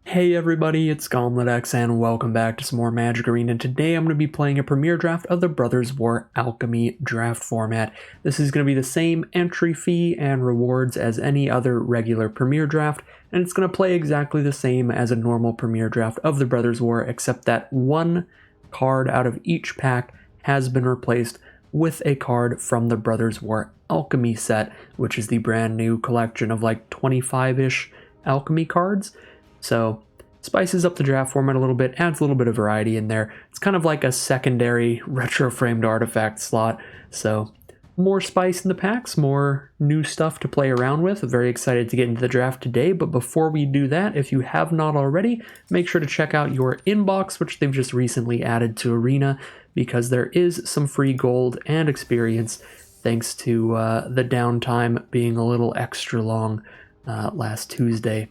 Hey everybody, it's GauntletX and welcome back to some more Magic Arena. Today I'm going to be playing a premiere draft of the Brothers War Alchemy draft format. This is going to be the same entry fee and rewards as any other regular premiere draft, and it's going to play exactly the same as a normal premiere draft of the Brothers War, except that one card out of each pack has been replaced with a card from the Brothers War Alchemy set, which is the brand new collection of like 25-ish alchemy cards. So spices up the draft format a little bit, adds a little bit of variety in there. It's kind of like a secondary retro framed artifact slot. So more spice in the packs, more new stuff to play around with. Very excited to get into the draft today, but before we do that, if you have not already, make sure to check out your inbox, which they've just recently added to Arena, because there is some free gold and experience thanks to the downtime being a little extra long last Tuesday.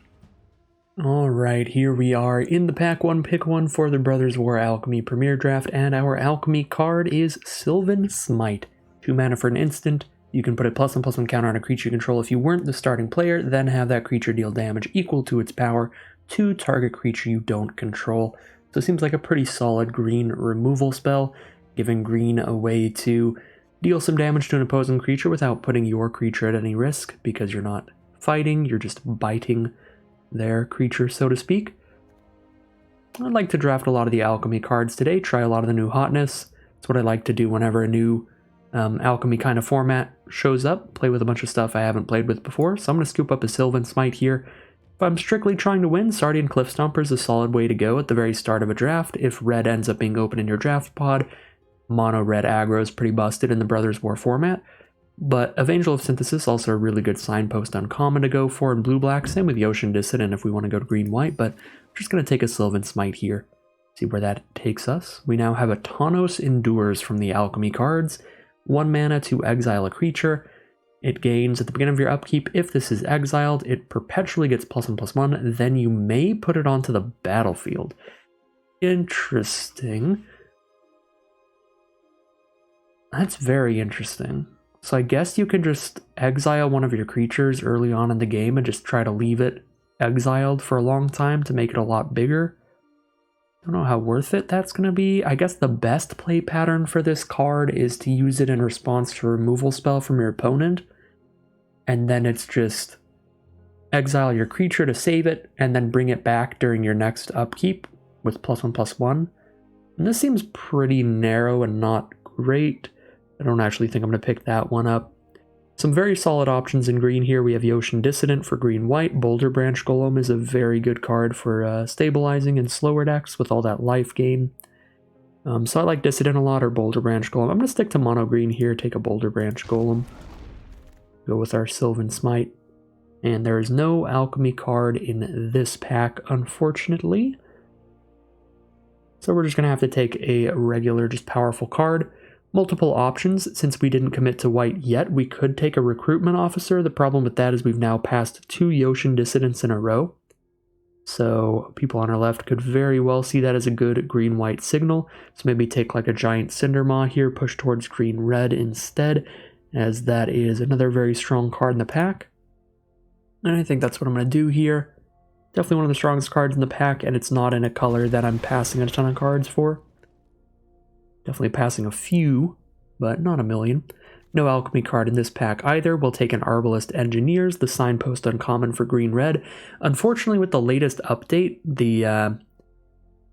Alright, here we are in the pack 1 pick 1 for the Brothers War Alchemy Premier Draft, and our alchemy card is Sylvan Smite. 2 mana for an instant. You can put a +1/+1 counter on a creature you control if you weren't the starting player, then have that creature deal damage equal to its power to target creature you don't control. So it seems like a pretty solid green removal spell, giving green a way to deal some damage to an opposing creature without putting your creature at any risk, because you're not fighting, you're just biting their creature, so to speak. I'd like to draft a lot of the alchemy cards today, try a lot of the new hotness. It's what I like to do whenever a new alchemy kind of format shows up, play with a bunch of stuff I haven't played with before. So I'm going to scoop up a Sylvan Smite here. If I'm strictly trying to win, Sardian Cliffstomper is a solid way to go at the very start of a draft. If red ends up being open in your draft pod, mono red aggro is pretty busted in the Brothers War format. But Evangel of Synthesis, also a really good signpost uncommon to go for in blue-black. Same with the Ocean Dissident if we want to go to green-white, but we're just going to take a Sylvan Smite here. See where that takes us. We now have a Tawnos Endures from the Alchemy cards. 1 mana to exile a creature. It gains at the beginning of your upkeep. If this is exiled, it perpetually gets +1/+1. Then you may put it onto the battlefield. Interesting. That's very interesting. So I guess you can just exile one of your creatures early on in the game and just try to leave it exiled for a long time to make it a lot bigger. I don't know how worth it that's going to be. I guess the best play pattern for this card is to use it in response to a removal spell from your opponent. And then it's just exile your creature to save it and then bring it back during your next upkeep with +1/+1. And this seems pretty narrow and not great. I don't actually think I'm going to pick that one up. Some very solid options in green here. We have the Ocean Dissident for green-white. Boulder Branch Golem is a very good card for stabilizing in slower decks with all that life gain. So I like Dissident a lot, or Boulder Branch Golem. I'm going to stick to mono green here, take a Boulder Branch Golem. Go with our Sylvan Smite. And there is no alchemy card in this pack, unfortunately. So we're just going to have to take a regular, just powerful card. Multiple options. Since we didn't commit to white yet, we could take a Recruitment Officer. The problem with that is we've now passed 2 Ocean Dissidents in a row. So people on our left could very well see that as a good green-white signal. So maybe take like a giant Cindermaw here, push towards green-red instead, as that is another very strong card in the pack. And I think that's what I'm going to do here. Definitely one of the strongest cards in the pack, and it's not in a color that I'm passing a ton of cards for. Definitely passing a few, but not a million. No alchemy card in this pack either. We'll take an Arbalest Engineers, the signpost uncommon for green-red. Unfortunately, with the latest update, the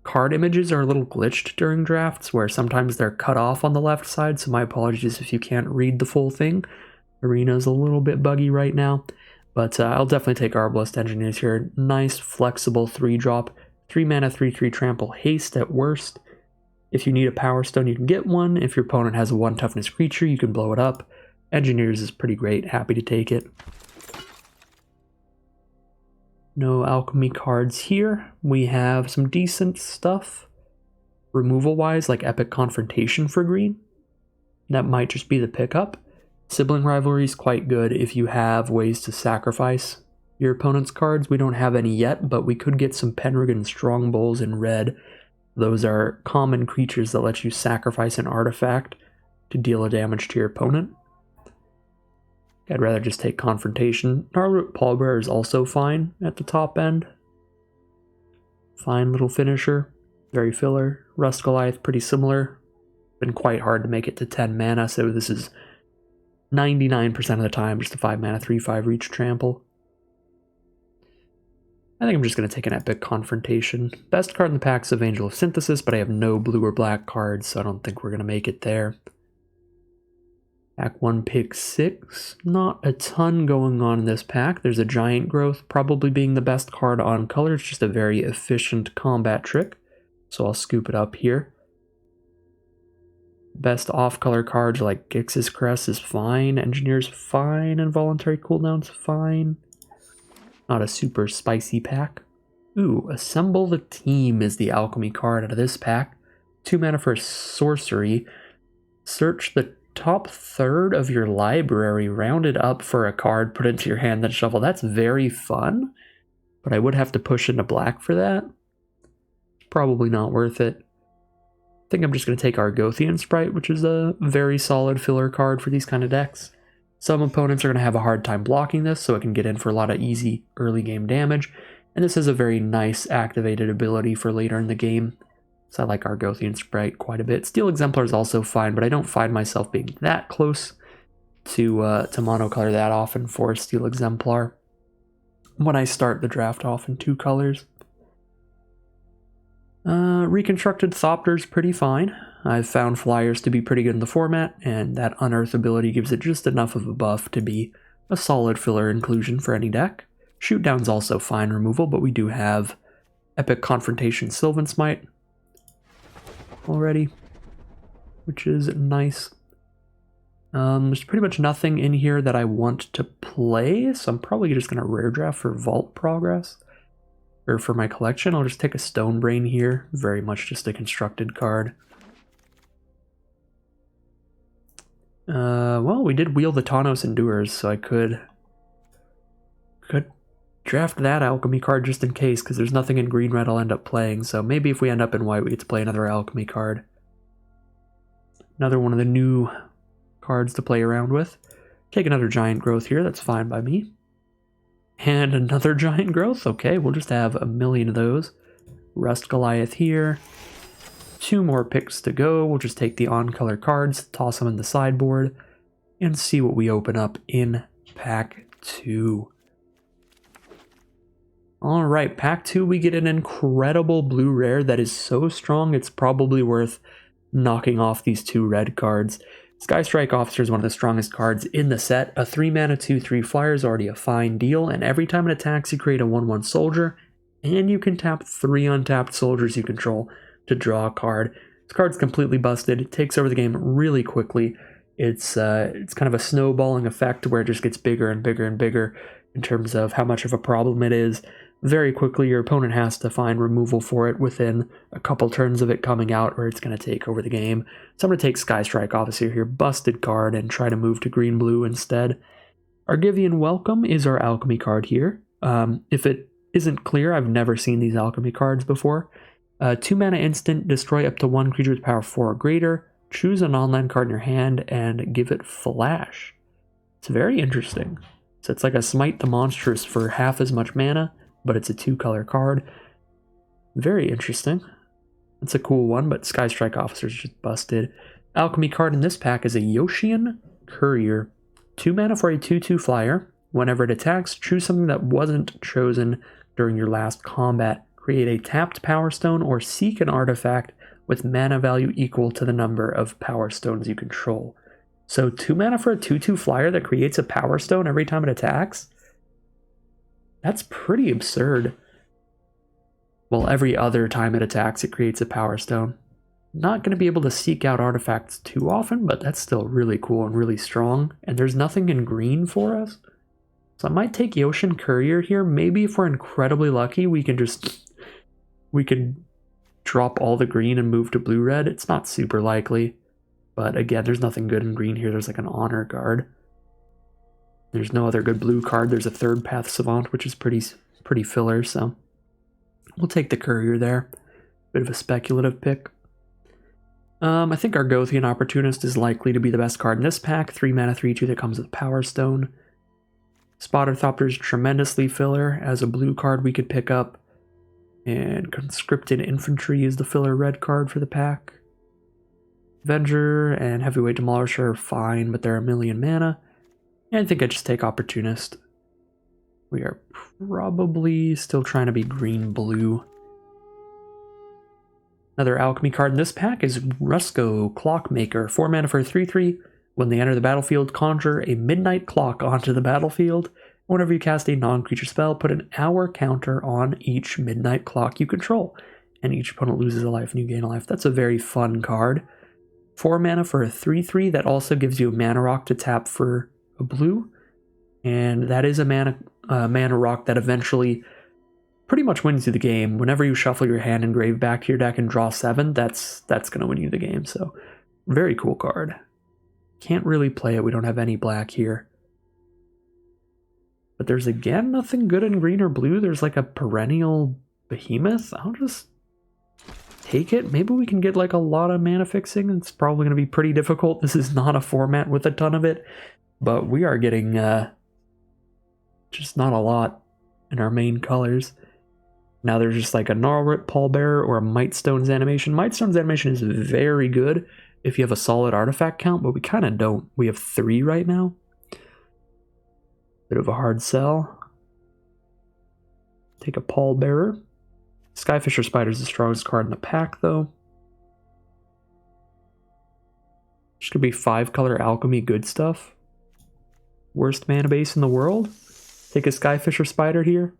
card images are a little glitched during drafts, where sometimes they're cut off on the left side, so my apologies if you can't read the full thing. Arena's a little bit buggy right now, but I'll definitely take Arbalest Engineers here. Nice, flexible 3-drop, 3 mana, 3/3 trample, haste at worst. If you need a Power Stone, you can get one. If your opponent has a 1 toughness creature, you can blow it up. Engineers is pretty great. Happy to take it. No alchemy cards here. We have some decent stuff. Removal-wise, like Epic Confrontation for green. That might just be the pickup. Sibling Rivalry is quite good if you have ways to sacrifice your opponent's cards. We don't have any yet, but we could get some Pendragon Strongbowls in red. Those are common creatures that let you sacrifice an artifact to deal a damage to your opponent. I'd rather just take Confrontation. Gnarlroot Pallbearer is also fine at the top end. Fine little finisher. Very filler. Rust Goliath, pretty similar. Been quite hard to make it to 10 mana, so this is 99% of the time just a 5 mana 3/5 reach trample. I think I'm just going to take an Epic Confrontation. Best card in the pack is Angel of Synthesis, but I have no blue or black cards, so I don't think we're going to make it there. Pack 1, pick 6. Not a ton going on in this pack. There's a Giant Growth, probably being the best card on color. It's just a very efficient combat trick, so I'll scoop it up here. Best off-color cards like Gix's Crest is fine, Engineer's fine, Involuntary Cooldown's fine. Not a super spicy pack. Ooh, Assemble the Team is the alchemy card out of this pack. 2 mana for sorcery. Search the top third of your library, round it up for a card, put it into your hand, then shuffle. That's very fun, but I would have to push into black for that. Probably not worth it. I think I'm just going to take Argothian Sprite, which is a very solid filler card for these kind of decks. Some opponents are going to have a hard time blocking this, so it can get in for a lot of easy early game damage, and this is a very nice activated ability for later in the game. So I like Argothian Sprite quite a bit. Steel Exemplar is also fine, but I don't find myself being that close to monocolor that often for Steel Exemplar. When I start the draft off in 2 colors. Reconstructed Thopter's pretty fine. I've found Flyers to be pretty good in the format, and that Unearth ability gives it just enough of a buff to be a solid filler inclusion for any deck. Shootdown's also fine removal, but we do have Epic Confrontation Sylvan Smite already, which is nice. There's pretty much nothing in here that I want to play, so I'm probably just going to rare draft for Vault Progress. Or for my collection, I'll just take a Stone Brain here. Very much just a constructed card. Well, we did wheel the Tawnos Endures, so I could draft that alchemy card just in case, because there's nothing in green-red I'll end up playing, so maybe if we end up in white, we get to play another alchemy card. Another one of the new cards to play around with. Take another Giant Growth here, that's fine by me. And another Giant Growth, okay, we'll just have a million of those. Rust Goliath here. 2 more picks to go, we'll just take the on-color cards, toss them in the sideboard, and see what we open up in pack 2. Alright, pack 2 we get an incredible blue rare that is so strong it's probably worth knocking off these 2 red cards. Sky Strike Officer is one of the strongest cards in the set. A 3 mana 2/3 flyer is already a fine deal, and every time it attacks you create a 1/1 soldier, and you can tap 3 untapped soldiers you control to draw a card. This card's completely busted, it takes over the game really quickly. It's kind of a snowballing effect where it just gets bigger and bigger and bigger in terms of how much of a problem it is. Very quickly your opponent has to find removal for it within a couple turns of it coming out, or it's going to take over the game. So I'm going to take Sky Strike Officer here, busted card, and try to move to green-blue instead. Argivian Welcome is our alchemy card here. If it isn't clear, I've never seen these alchemy cards before. 2 mana instant, destroy up to 1 creature with power 4 or greater, choose an online card in your hand, and give it flash. It's very interesting. So it's like a Smite the Monstrous for half as much mana, but it's a 2-color card. Very interesting. It's a cool one, but Sky Strike Officer is just busted. Alchemy card in this pack is a Yoshian Courier. 2 mana for a 2/2 flyer. Whenever it attacks, choose something that wasn't chosen during your last combat. Create a tapped Power Stone or seek an artifact with mana value equal to the number of Power Stones you control. So 2 mana for a 2/2 flyer that creates a Power Stone every time it attacks? That's pretty absurd. Well, every other time it attacks, it creates a Power Stone. Not going to be able to seek out artifacts too often, but that's still really cool and really strong. And there's nothing in green for us. So I might take Yoshian Courier here. Maybe if we're incredibly lucky, we can drop all the green and move to blue-red. It's not super likely. But again, there's nothing good in green here. There's like an Honor Guard. There's no other good blue card. There's a Third Path Savant, which is pretty filler, so we'll take the Courier there. Bit of a speculative pick. I think Argothian Opportunist is likely to be the best card in this pack. 3 mana 3/2 that comes with Power Stone. Spotter Thopter is tremendously filler. As a blue card we could pick up. And Conscripted Infantry is the filler red card for the pack. Avenger and Heavyweight Demolisher are fine, but they're a million mana. And I think I just take Opportunist. We are probably still trying to be green-blue. Another alchemy card in this pack is Rusko Clockmaker. 4 mana for a 3/3. When they enter the battlefield, conjure a midnight clock onto the battlefield. Whenever you cast a non-creature spell, put an hour counter on each midnight clock you control. And each opponent loses a life and you gain a life. That's a very fun card. 4 mana for a 3/3 that also gives you a mana rock to tap for a blue. And that is a mana rock that eventually pretty much wins you the game. Whenever you shuffle your hand and grave back to your deck and draw 7, that's going to win you the game. So, very cool card. Can't really play it. We don't have any black here. But there's again nothing good in green or blue. There's like a perennial behemoth. I'll just take it. Maybe we can get like a lot of mana fixing. It's probably going to be pretty difficult. This is not a format with a ton of it. But we are getting just not a lot in our main colors. Now there's just like a Gnarlroot Pallbearer or a Mightstone's Animation. Mightstone's Animation is very good if you have a solid artifact count, but we kind of don't. We have 3 right now. Bit of a hard sell. Take a Pallbearer. Skyfisher Spider is the strongest card in the pack, though. Just gonna be 5-color alchemy good stuff. Worst mana base in the world. Take a Skyfisher Spider here.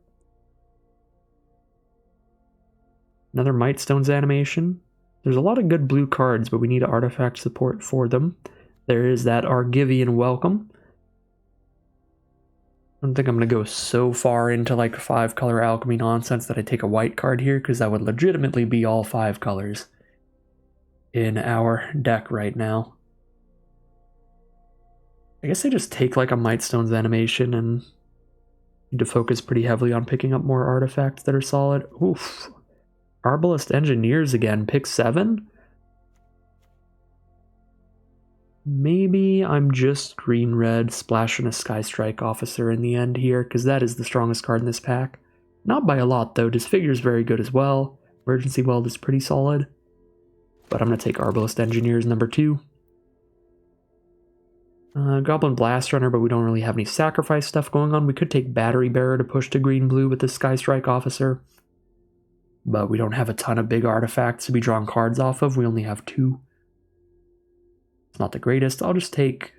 Another Mightstone's Animation. There's a lot of good blue cards, but we need artifact support for them. There is that Argivian Welcome. I don't think I'm going to go so far into like 5-color alchemy nonsense that I take a white card here, because that would legitimately be all 5 colors in our deck right now. I guess I just take like a Mightstone's Animation and need to focus pretty heavily on picking up more artifacts that are solid. Oof. Arbalest Engineers again, pick 7? Maybe I'm just green-red splashing a Skystrike Officer in the end here, because that is the strongest card in this pack. Not by a lot though, Disfigure is very good as well. Emergency Weld is pretty solid. But I'm going to take Arbalest Engineers number 2. Goblin Blast Runner, but we don't really have any sacrifice stuff going on. We could take Battery Bearer to push to green-blue with the Skystrike Officer. But we don't have a ton of big artifacts to be drawing cards off of. We only have 2. It's not the greatest. I'll just take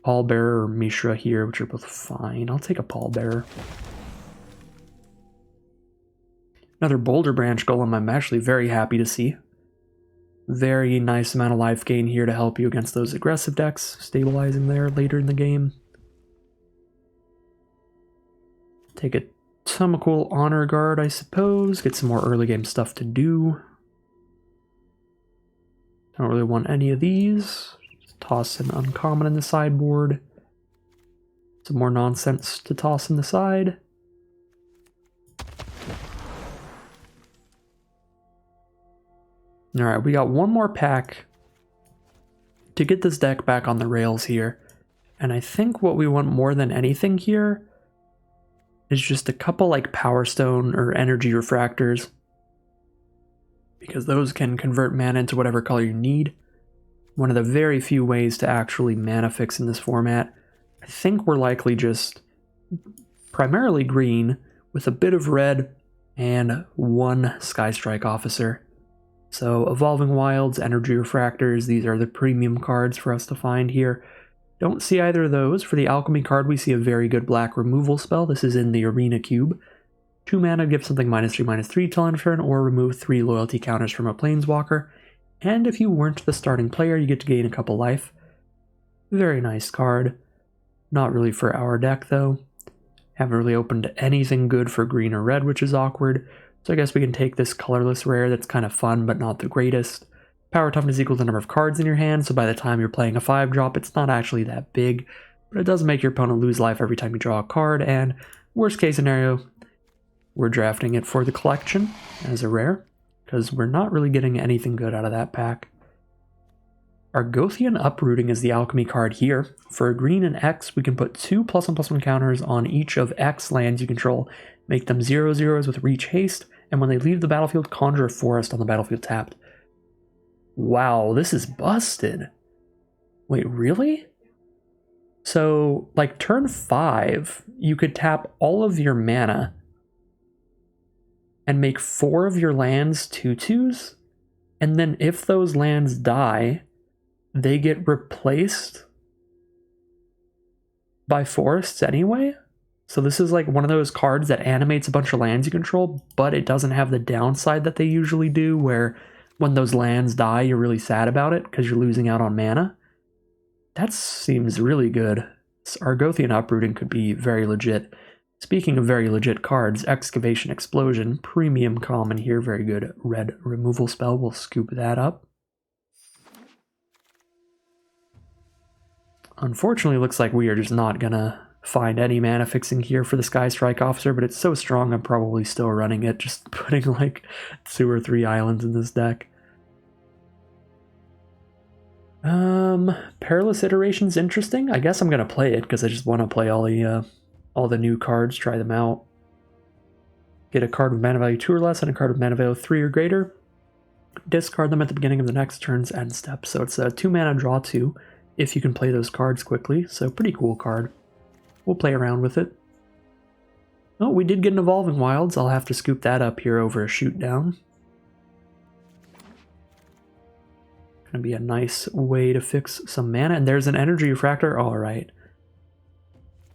Pallbearer or Mishra here, which are both fine. I'll take a Pallbearer. Another Boulder Branch Golem I'm actually very happy to see. Very nice amount of life gain here to help you against those aggressive decks, stabilizing there later in the game. Take a Atomical Honor Guard, I suppose. Get some more early game stuff to do. Don't really want any of these. Just toss an uncommon in the sideboard. Some more nonsense to toss in the side. Alright, we got one more pack to get this deck back on the rails here. And I think what we want more than anything here is just a couple like Power Stone or Energy Refractors, because those can convert mana into whatever color you need. One of the very few ways to actually mana fix in this format. I think we're likely just primarily green with a bit of red and 1 Skystrike Officer. So Evolving Wilds, Energy Refractors, these are the premium cards for us to find here. Don't see either of those. For the Alchemy card, we see a very good black removal spell. This is in the Arena Cube. 2 mana, give something -3/-3 till end of turn, or remove 3 loyalty counters from a Planeswalker. And if you weren't the starting player, you get to gain a couple life. Very nice card. Not really for our deck, though. Haven't really opened anything good for green or red, which is awkward. So I guess we can take this colorless rare that's kind of fun, but not the greatest. Power toughness equals the number of cards in your hand, so by the time you're playing a 5-drop, it's not actually that big, but it does make your opponent lose life every time you draw a card, and worst case scenario, we're drafting it for the collection as a rare, because we're not really getting anything good out of that pack. Argothian Uprooting is the Alchemy card here. For a green and X, we can put 2 +1/+1 counters on each of X lands you control, make them 0/0s with Reach Haste, and when they leave the battlefield, conjure a forest on the battlefield tapped. Wow, this is busted. Wait, really? So, like, turn 5, you could tap all of your mana and make 4 of your lands 2/2s, and then if those lands die, they get replaced by forests anyway? So this is like one of those cards that animates a bunch of lands you control, but it doesn't have the downside that they usually do, where when those lands die, you're really sad about it because you're losing out on mana. That seems really good. Argothian Uprooting could be very legit. Speaking of very legit cards, Excavation Explosion, premium common here, very good red removal spell. We'll scoop that up. Unfortunately, looks like we are just not gonna find any mana fixing here for the Sky Strike Officer, but it's so strong I'm probably still running it, just putting like 2 or 3 islands in this deck. Perilous Iteration's interesting. I guess I'm gonna play it because I just want to play all the new cards, try them out. Get a card with mana value 2 or less and a card with mana value 3 or greater. Discard them at the beginning of the next turn's end step. So it's a 2 mana draw 2 if you can play those cards quickly. So pretty cool card. We'll play around with it. Oh, we did get an Evolving Wilds. I'll have to scoop that up here over a shoot down. Gonna be a nice way to fix some mana. And there's an Energy Refractor. All right.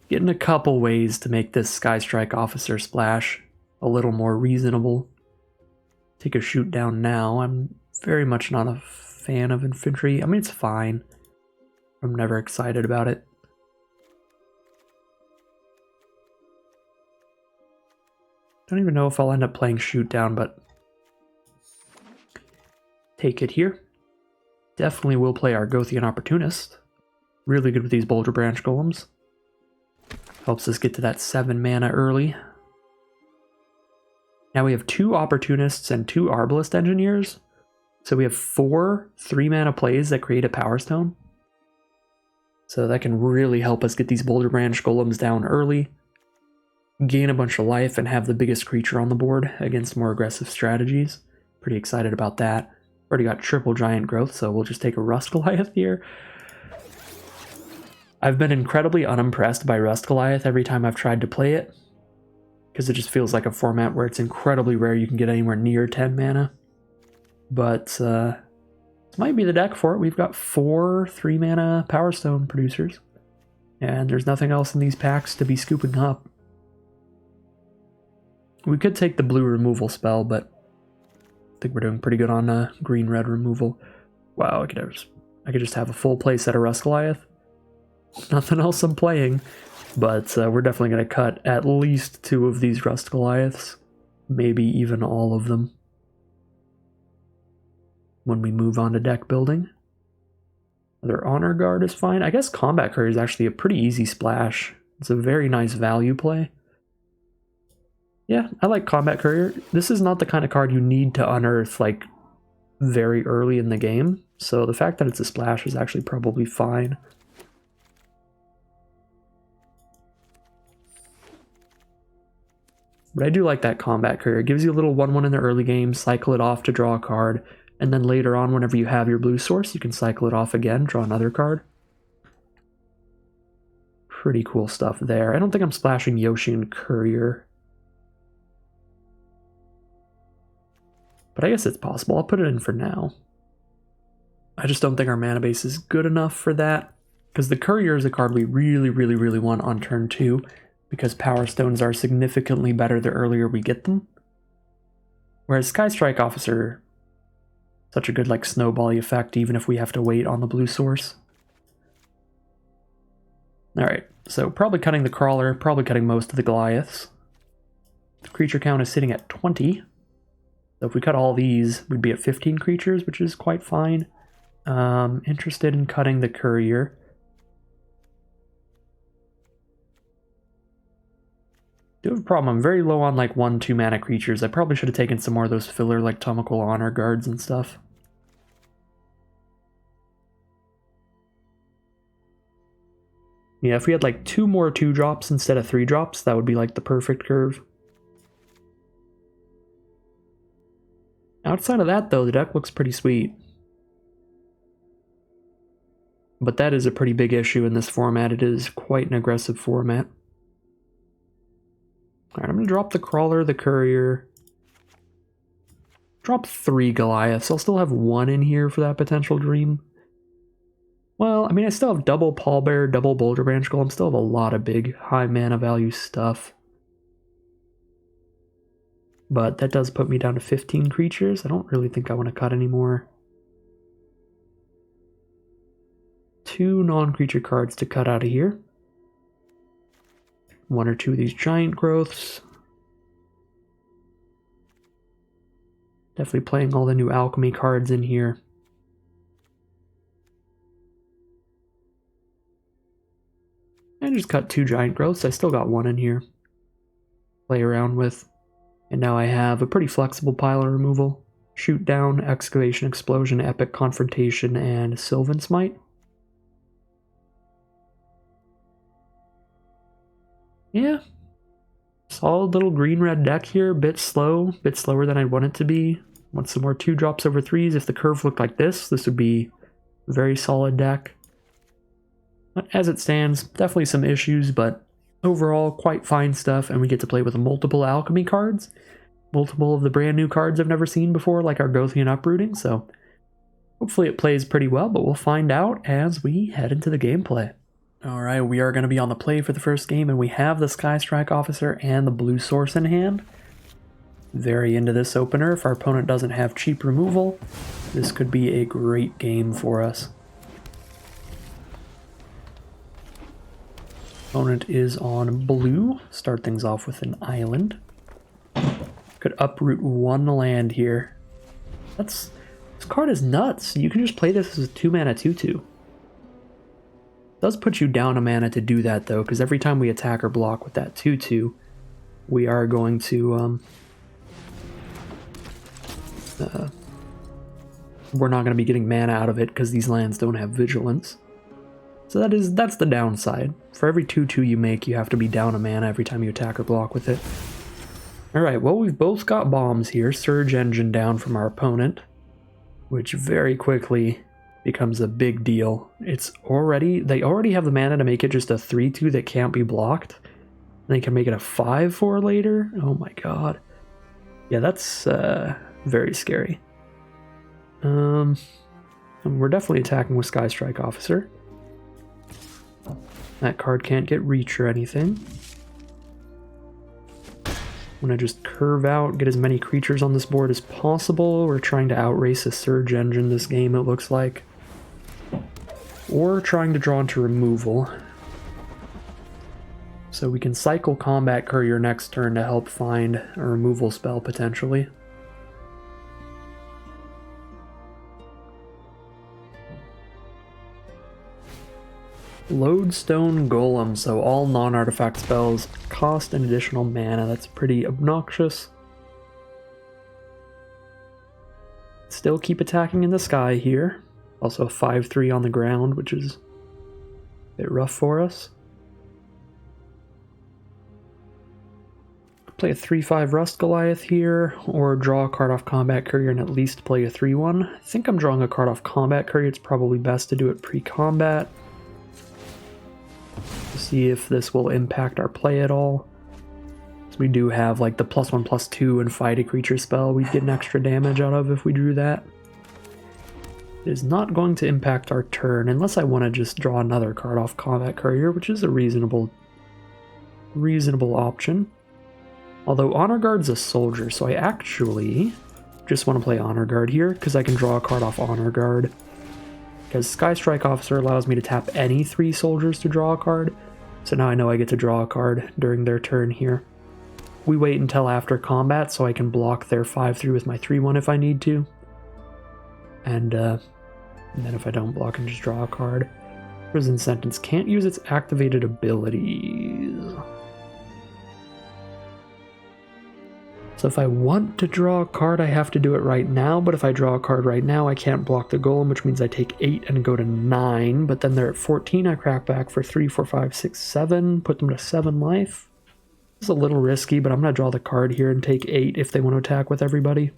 Getting a couple ways to make this Sky Strike Officer splash a little more reasonable. Take a shoot down now. I'm very much not a fan of infantry. I mean, it's fine. I'm never excited about it. Don't even know if I'll end up playing shoot down, but take it here. Definitely will play Argothian Opportunist. Really good with these Boulder Branch Golems. Helps us get to that 7 mana early. Now we have 2 Opportunists and 2 Arbalest Engineers. So we have 4 3-mana plays that create a Power Stone. So that can really help us get these Boulder Branch Golems down early. Gain a bunch of life and have the biggest creature on the board against more aggressive strategies. Pretty excited about that. Already got triple Giant Growth, so we'll just take a Rust Goliath here. I've been incredibly unimpressed by Rust Goliath every time I've tried to play it, because it just feels like a format where it's incredibly rare you can get anywhere near 10 mana. But this might be the deck for it. We've got 4 3-mana Power Stone producers, and there's nothing else in these packs to be scooping up. We could take the blue removal spell, but I think we're doing pretty good on green-red removal. Wow, I could just have a full play set of Rust Goliath. Nothing else I'm playing, but we're definitely going to cut at least 2 of these Rust Goliaths, maybe even all of them, when we move on to deck building. Another Honor Guard is fine. I guess Combat Courier is actually a pretty easy splash. It's a very nice value play. Yeah, I like Combat Courier. This is not the kind of card you need to unearth like very early in the game, so the fact that it's a splash is actually probably fine. But I do like that Combat Courier. It gives you a little 1/1 in the early game, cycle it off to draw a card, and then later on, whenever you have your blue source, you can cycle it off again, draw another card. Pretty cool stuff there. I don't think I'm splashing Yoshi and Courier, but I guess it's possible. I'll put it in for now. I just don't think our mana base is good enough for that, because the Courier is a card we really want on turn 2, because Power Stones are significantly better the earlier we get them. Whereas Sky Strike Officer, such a good like snowball effect even if we have to wait on the blue source. Alright, so probably cutting the Crawler, probably cutting most of the Goliaths. The creature count is sitting at 20. So if we cut all these, we'd be at 15 creatures, which is quite fine. Interested in cutting the Courier. Do have a problem. I'm very low on like 1-2 mana creatures. I probably should have taken some more of those filler like Tomical Honor Guards and stuff. Yeah, if we had like 2 more 2-drops instead of 3-drops, that would be like the perfect curve. Outside of that, though, the deck looks pretty sweet. But that is a pretty big issue in this format. It is quite an aggressive format. Alright, I'm going to drop the Crawler, the Courier. Drop 3 Goliaths. I'll still have 1 in here for that potential dream. Well, I mean, I still have double Pallbearer, double Boulder Branch Golem. Still have a lot of big, high mana value stuff. But that does put me down to 15 creatures. I don't really think I want to cut anymore. 2 non-creature cards to cut out of here. 1 or 2 of these giant growths. Definitely playing all the new alchemy cards in here. And just cut 2 giant growths. I still got 1 in here. Play around with. And now I have a pretty flexible pile of removal. Shoot Down, Excavation, Explosion, Epic Confrontation, and Sylvan Smite. Yeah. Solid little green-red deck here. Bit slow. Bit slower than I'd want it to be. Want some more 2-drops over 3s. If the curve looked like this would be a very solid deck. But as it stands, definitely some issues, but overall quite fine stuff, and we get to play with multiple alchemy cards. Multiple of the brand new cards I've never seen before, like our Gothian Uprooting, so hopefully it plays pretty well, but we'll find out as we head into the gameplay. Alright, we are going to be on the play for the first game, and we have the Skystrike Officer and the Blue Source in hand. Very into this opener. If our opponent doesn't have cheap removal, this could be a great game for us. Opponent is on blue. Start things off with an island. Could uproot 1 land here. This card is nuts. You can just play this as a 2-mana 2/2. Does put you down a mana to do that though, because every time we attack or block with that 2/2, we are going to we're not going to be getting mana out of it because these lands don't have vigilance. So that's the downside. For every 2/2 you make, you have to be down a mana every time you attack or block with it. Alright, well, we've both got bombs here. Surge Engine down from our opponent, which very quickly becomes a big deal. They already have the mana to make it just a 3/2 that can't be blocked. And they can make it a 5/4 later. Oh my god. Yeah, that's very scary. And we're definitely attacking with Skystrike Officer. That card can't get reach or anything. I'm going to just curve out, get as many creatures on this board as possible. We're trying to outrace a Surge Engine this game, it looks like. Or trying to draw into removal. So we can cycle Combat Courier next turn to help find a removal spell, potentially. Lodestone Golem, so all non-artifact spells cost an additional mana. That's pretty obnoxious. Still keep attacking in the sky here. Also a 5/3 on the ground, which is a bit rough for us. Play a 3/5 Rust Goliath here, or draw a card off Combat Courier and at least play a 3/1. I think I'm drawing a card off Combat Courier. It's probably best to do it pre-combat. See if this will impact our play at all. So we do have like the +1/+2 and fight a creature spell we'd get an extra damage out of if we drew that. It is not going to impact our turn unless I want to just draw another card off Combat Courier, which is a reasonable option. Although Honor Guard's a soldier, so I actually just want to play Honor Guard here because I can draw a card off Honor Guard. Because Skystrike Officer allows me to tap any 3 soldiers to draw a card, so now I know I get to draw a card during their turn here. We wait until after combat so I can block their 5/3 with my 3/1 if I need to. And then if I don't block, I can just draw a card. Prison Sentence can't use its activated abilities. So if I want to draw a card, I have to do it right now, but if I draw a card right now, I can't block the Golem, which means I take 8 and go to 9, but then they're at 14, I crack back for 3, 4, 5, 6, 7, put them to 7 life. It's a little risky, but I'm going to draw the card here and take 8 if they want to attack with everybody.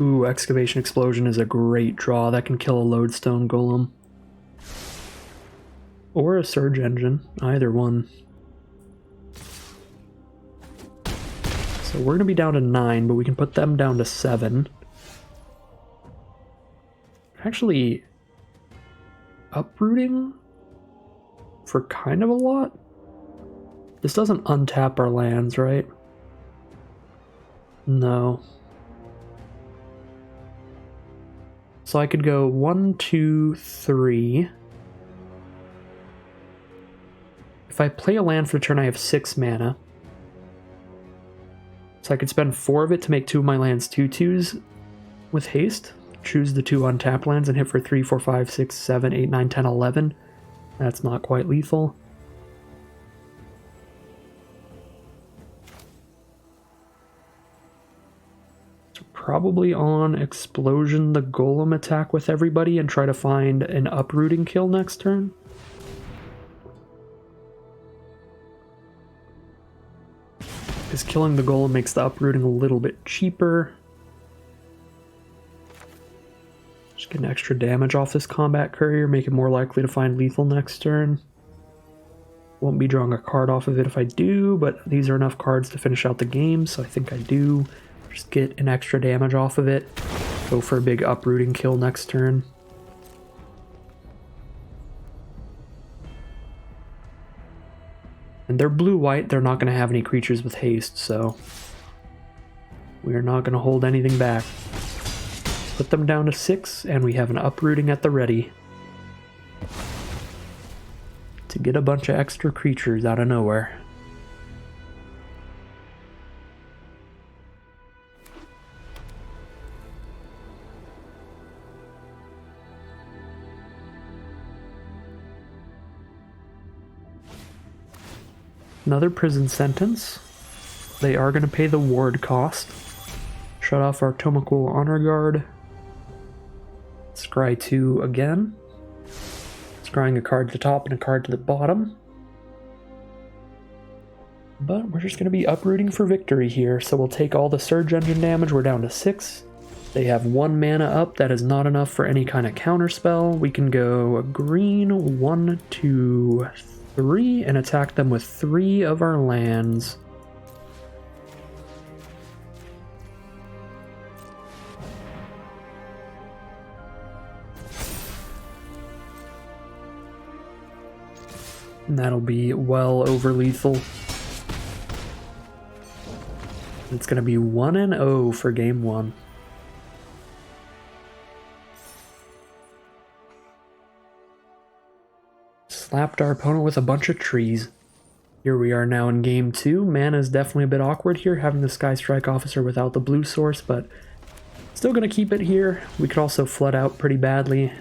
Ooh, Excavation Explosion is a great draw. That can kill a Lodestone Golem. Or a Surge Engine, either one. So we're going to be down to 9, but we can put them down to 7. Actually, uprooting for kind of a lot? This doesn't untap our lands, right? No. So I could go 1, 2, 3. If I play a land for the turn, I have 6 mana. So I could spend 4 of it to make 2 of my lands 2/2s with haste. Choose the 2 untapped lands and hit for 3, 4, 5, 6, 7, 8, 9, 10, 11. That's not quite lethal. So probably on Explosion the Golem attack with everybody and try to find an uprooting kill next turn. Because killing the Golem makes the uprooting a little bit cheaper. Just get an extra damage off this Combat Courier, make it more likely to find lethal next turn. Won't be drawing a card off of it if I do, but these are enough cards to finish out the game, so I think I do. Just get an extra damage off of it. Go for a big uprooting kill next turn. And they're blue-white, they're not going to have any creatures with haste, so we are not going to hold anything back. Put them down to 6, and we have an uprooting at the ready. To get a bunch of extra creatures out of nowhere. Another prison sentence. They are going to pay the ward cost. Shut off our Tomakul Honor Guard. Scry 2 again. Scrying a card to the top and a card to the bottom. But we're just going to be uprooting for victory here, so we'll take all the Surge Engine damage. We're down to 6. They have 1 mana up. That is not enough for any kind of counterspell. We can go green 1, 2, 3 and attack them with 3 of our lands. And that'll be well over lethal. It's going to be 1-0 for game 1. Slapped our opponent with a bunch of trees. Here we are now in game 2. Mana is definitely a bit awkward here, having the Sky Strike Officer without the blue source, but still going to keep it here. We could also flood out pretty badly.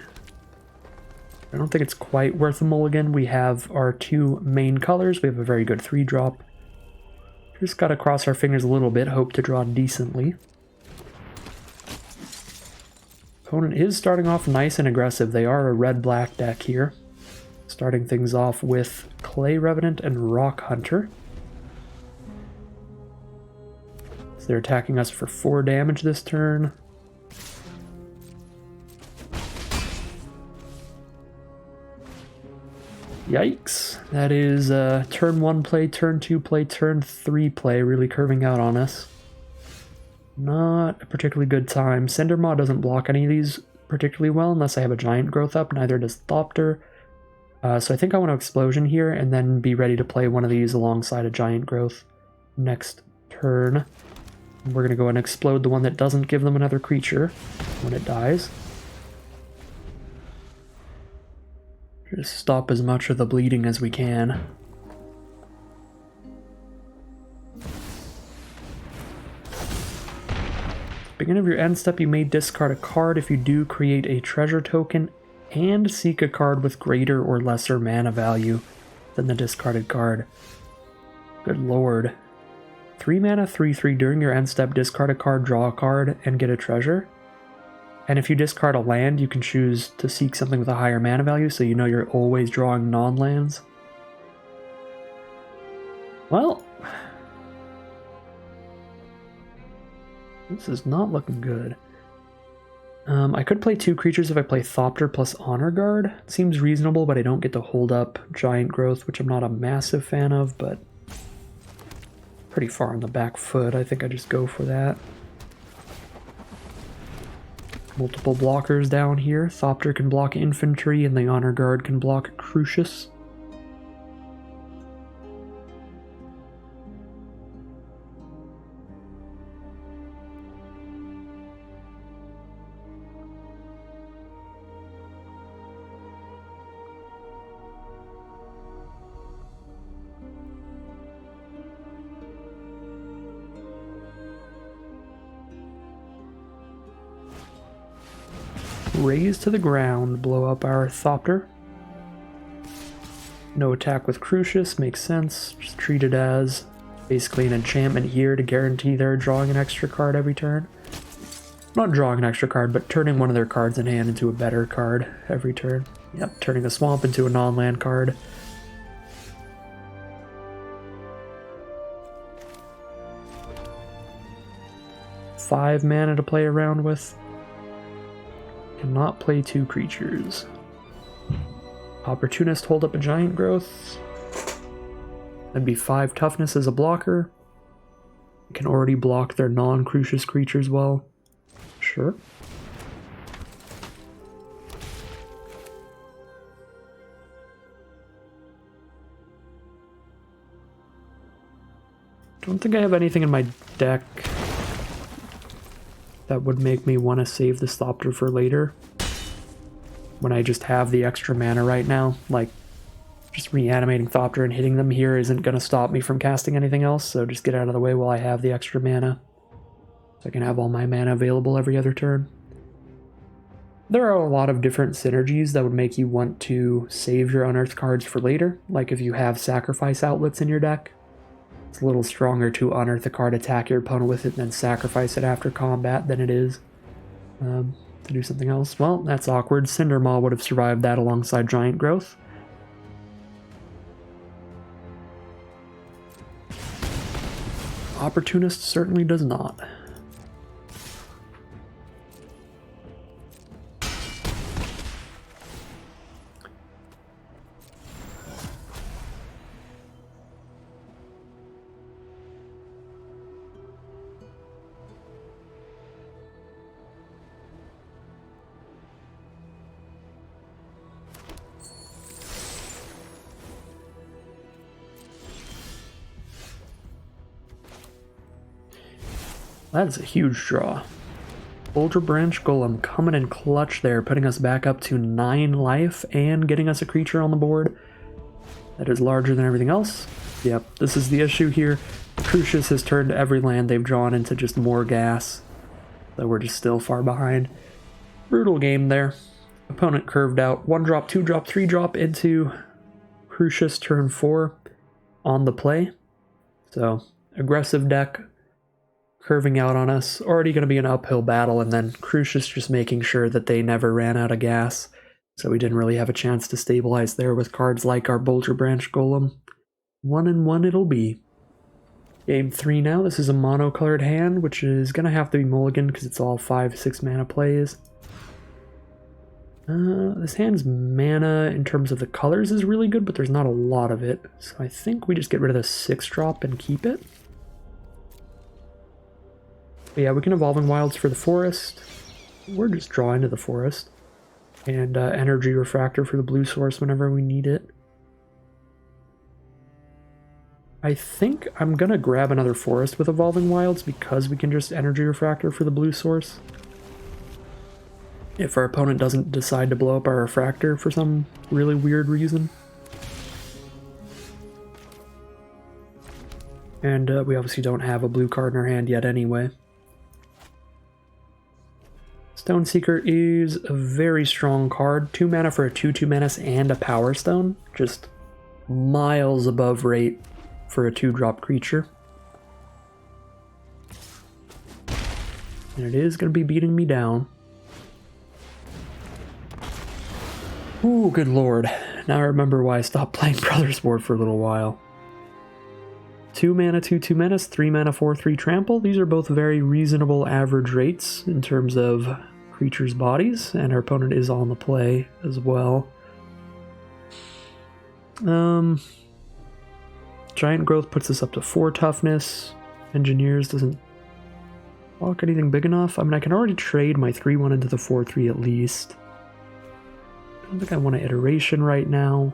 I don't think it's quite worth a mulligan. We have our 2 main colors. We have a very good 3-drop. Just got to cross our fingers a little bit, hope to draw decently. Opponent is starting off nice and aggressive. They are a red-black deck here. Starting things off with Clay Revenant and Rock Hunter. So they're attacking us for 4 damage this turn. Yikes. That is turn 1 play, turn 2 play, turn 3 play, really curving out on us. Not a particularly good time. Cindermaw doesn't block any of these particularly well unless I have a Giant Growth up, neither does Thopter. So I think I want to Explosion here and then be ready to play one of these alongside a Giant Growth next turn. We're going to go and explode the one that doesn't give them another creature when it dies. Just stop as much of the bleeding as we can. Beginning of your end step, you may discard a card. If you do, create a treasure token and seek a card with greater or lesser mana value than the discarded card. Good lord. 3 mana, 3/3 during your end step, discard a card, draw a card, and get a treasure. And if you discard a land, you can choose to seek something with a higher mana value, so you know you're always drawing non-lands. Well, this is not looking good. I could play 2 creatures if I play Thopter plus Honor Guard. Seems reasonable, but I don't get to hold up Giant Growth, which I'm not a massive fan of, but pretty far on the back foot. I think I just go for that. Multiple blockers down here. Thopter can block Infantry, and the Honor Guard can block Crucius. Raise to the ground, blow up our Thopter. No attack with Crucius, makes sense. Just treat it as basically an enchantment here to guarantee they're drawing an extra card every turn. Not drawing an extra card, but turning one of their cards in hand into a better card every turn. Yep, turning a swamp into a non-land card. Five mana to play around with. Cannot play 2 creatures. Opportunist hold up a Giant Growth. That'd be 5 toughness as a blocker. Can already block their non-Crucius creatures well. Sure. Don't think I have anything in my deck that would make me want to save the Thopter for later. When I just have the extra mana right now. Like, just reanimating Thopter and hitting them here isn't going to stop me from casting anything else, so just get out of the way while I have the extra mana. So I can have all my mana available every other turn. There are a lot of different synergies that would make you want to save your unearthed cards for later, like if you have sacrifice outlets in your deck. It's a little stronger to unearth a card, attack your opponent with it, and then sacrifice it after combat than it is to do something else. Well, that's awkward. Cindermaw would have survived that alongside Giant Growth. Opportunist certainly does not. That's a huge draw. Boulder Branch Golem coming in clutch there, putting us back up to 9 life and getting us a creature on the board that is larger than everything else. Yep, this is the issue here. Crucius has turned every land they've drawn into just more gas, though we're just still far behind. Brutal game there. Opponent curved out 1 drop, 2 drop, 3 drop into Crucius turn 4 on the play. So, aggressive deck. Curving out on us, already going to be an uphill battle, and then Crucius just making sure that they never ran out of gas, so we didn't really have a chance to stabilize there with cards like our Boulder Branch Golem. 1-1 it'll be. Game 3 now. This is a mono-colored hand, which is going to have to be mulligan because it's all 5-6 mana plays. This hand's mana in terms of the colors is really good, but there's not a lot of it, so I think we just get rid of the 6-drop and keep it. But yeah, we can Evolving Wilds for the forest. We're just drawing to the forest. And Energy Refractor for the blue source whenever we need it. I think I'm going to grab another forest with Evolving Wilds because we can just Energy Refractor for the blue source. If our opponent doesn't decide to blow up our Refractor for some really weird reason. And we obviously don't have a blue card in our hand yet anyway. Stoneseeker is a very strong card. 2 mana for a 2/2 menace and a Power Stone. Just miles above rate for a 2-drop creature. And it is going to be beating me down. Ooh, good lord. Now I remember why I stopped playing Brothers War for a little while. 2 mana, 2/2 menace, 3 mana, 4/3 trample. These are both very reasonable average rates in terms of creatures' bodies, and our opponent is on the play as well. Giant Growth puts us up to 4 toughness. Engineers doesn't block anything big enough. I mean, I can already trade my 3-1 into the 4-3 at least. I don't think I want an iteration right now.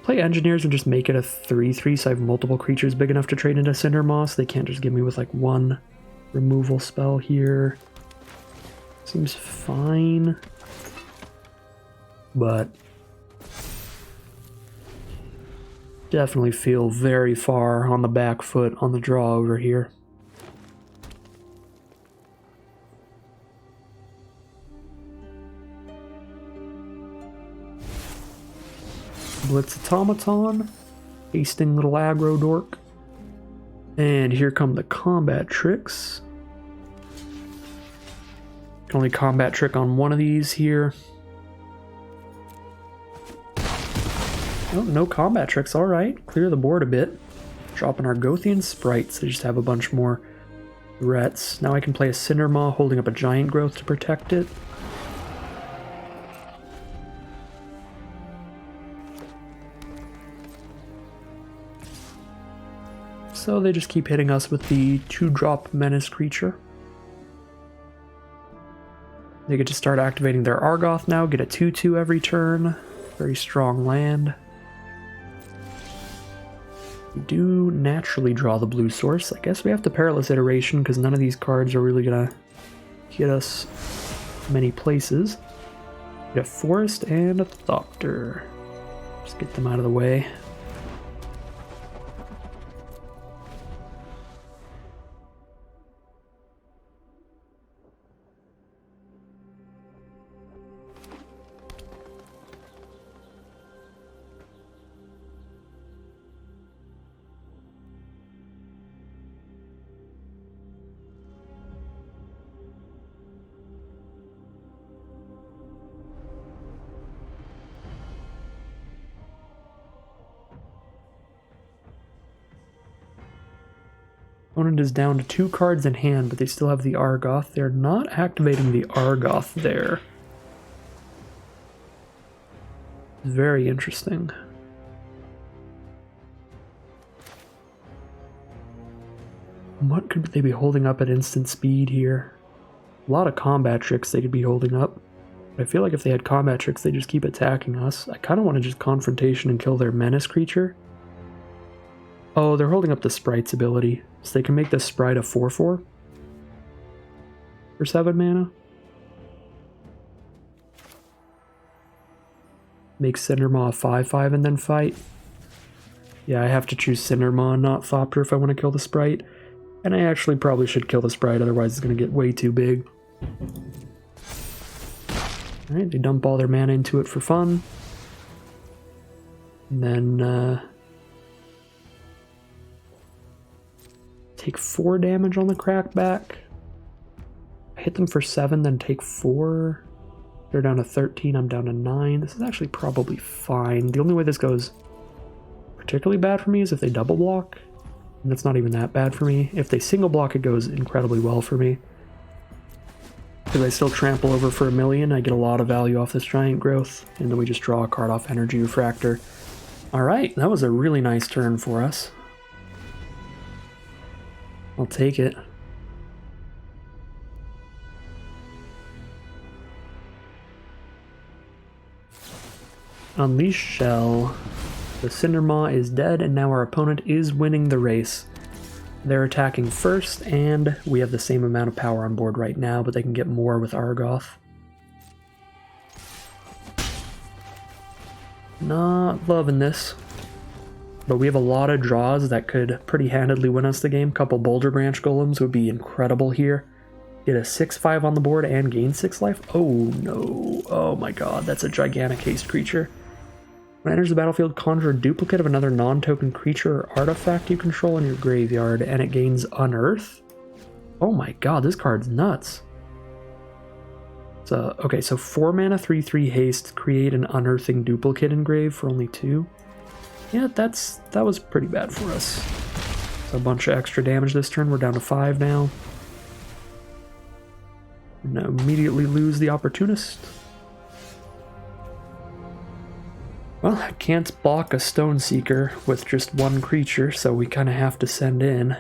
Play Engineers and just make it a 3-3 so I have multiple creatures big enough to trade into Cinder Moss. They can't just give me with like one removal spell here. Seems fine. But definitely feel very far on the back foot on the draw over here. Blitz Automaton, hasting little aggro dork. And here come the combat tricks. Can only combat trick on one of these here. Oh, no combat tricks, alright. Clear the board a bit. Dropping our Gothian sprites, they just have a bunch more threats. Now I can play a Cindermaw holding up a Giant Growth to protect it. So they just keep hitting us with the 2-drop Menace creature. They get to start activating their Argoth now, get a 2-2 every turn. Very strong land. We do naturally draw the blue source. I guess we have to Perilous Iteration because none of these cards are really gonna get us many places. We got Forest and a Thopter. Just get them out of the way. Opponent is down to 2 cards in hand, but they still have the Argoth. They're not activating the Argoth there. Very interesting. What could they be holding up at instant speed here? A lot of combat tricks they could be holding up. But I feel like if they had combat tricks, they just keep attacking us. I kind of want to just Confrontation and kill their Menace creature. Oh, they're holding up the Sprite's ability. So they can make this Sprite a 4-4 for 7 mana. Make Cindermaw a 5-5 and then fight. Yeah, I have to choose Cindermaw, not Thopter if I want to kill the Sprite. And I actually probably should kill the Sprite, otherwise it's going to get way too big. Alright, they dump all their mana into it for fun. And then take 4 damage on the crackback. I hit them for 7, then take 4. They're down to 13, I'm down to 9. This is actually probably fine. The only way this goes particularly bad for me is if they double block. And that's not even that bad for me. If they single block, it goes incredibly well for me. Because I still trample over for 1,000,000, I get a lot of value off this Giant Growth. And then we just draw a card off Energy Refractor. Alright, that was a really nice turn for us. I'll take it. Unleash Shell. The Cindermaw is dead, and now our opponent is winning the race. They're attacking first, and we have the same amount of power on board right now, but they can get more with Argoth. Not loving this. But we have a lot of draws that could pretty handedly win us the game. Couple Boulder Branch Golems would be incredible here. Get a 6-5 on the board and gain 6 life. Oh no. Oh my god, that's a gigantic haste creature. When it enters the battlefield, conjure a duplicate of another non-token creature or artifact you control in your graveyard, and it gains Unearth? Oh my god, this card's nuts. So, okay, so 4 mana, 3/3 haste, create an unearthing duplicate engrave for only 2. Yeah, that was pretty bad for us. So a bunch of extra damage this turn. We're down to 5 now. And immediately lose the Opportunist. Well, I can't block a Stone Seeker with just one creature, so we kind of have to send in.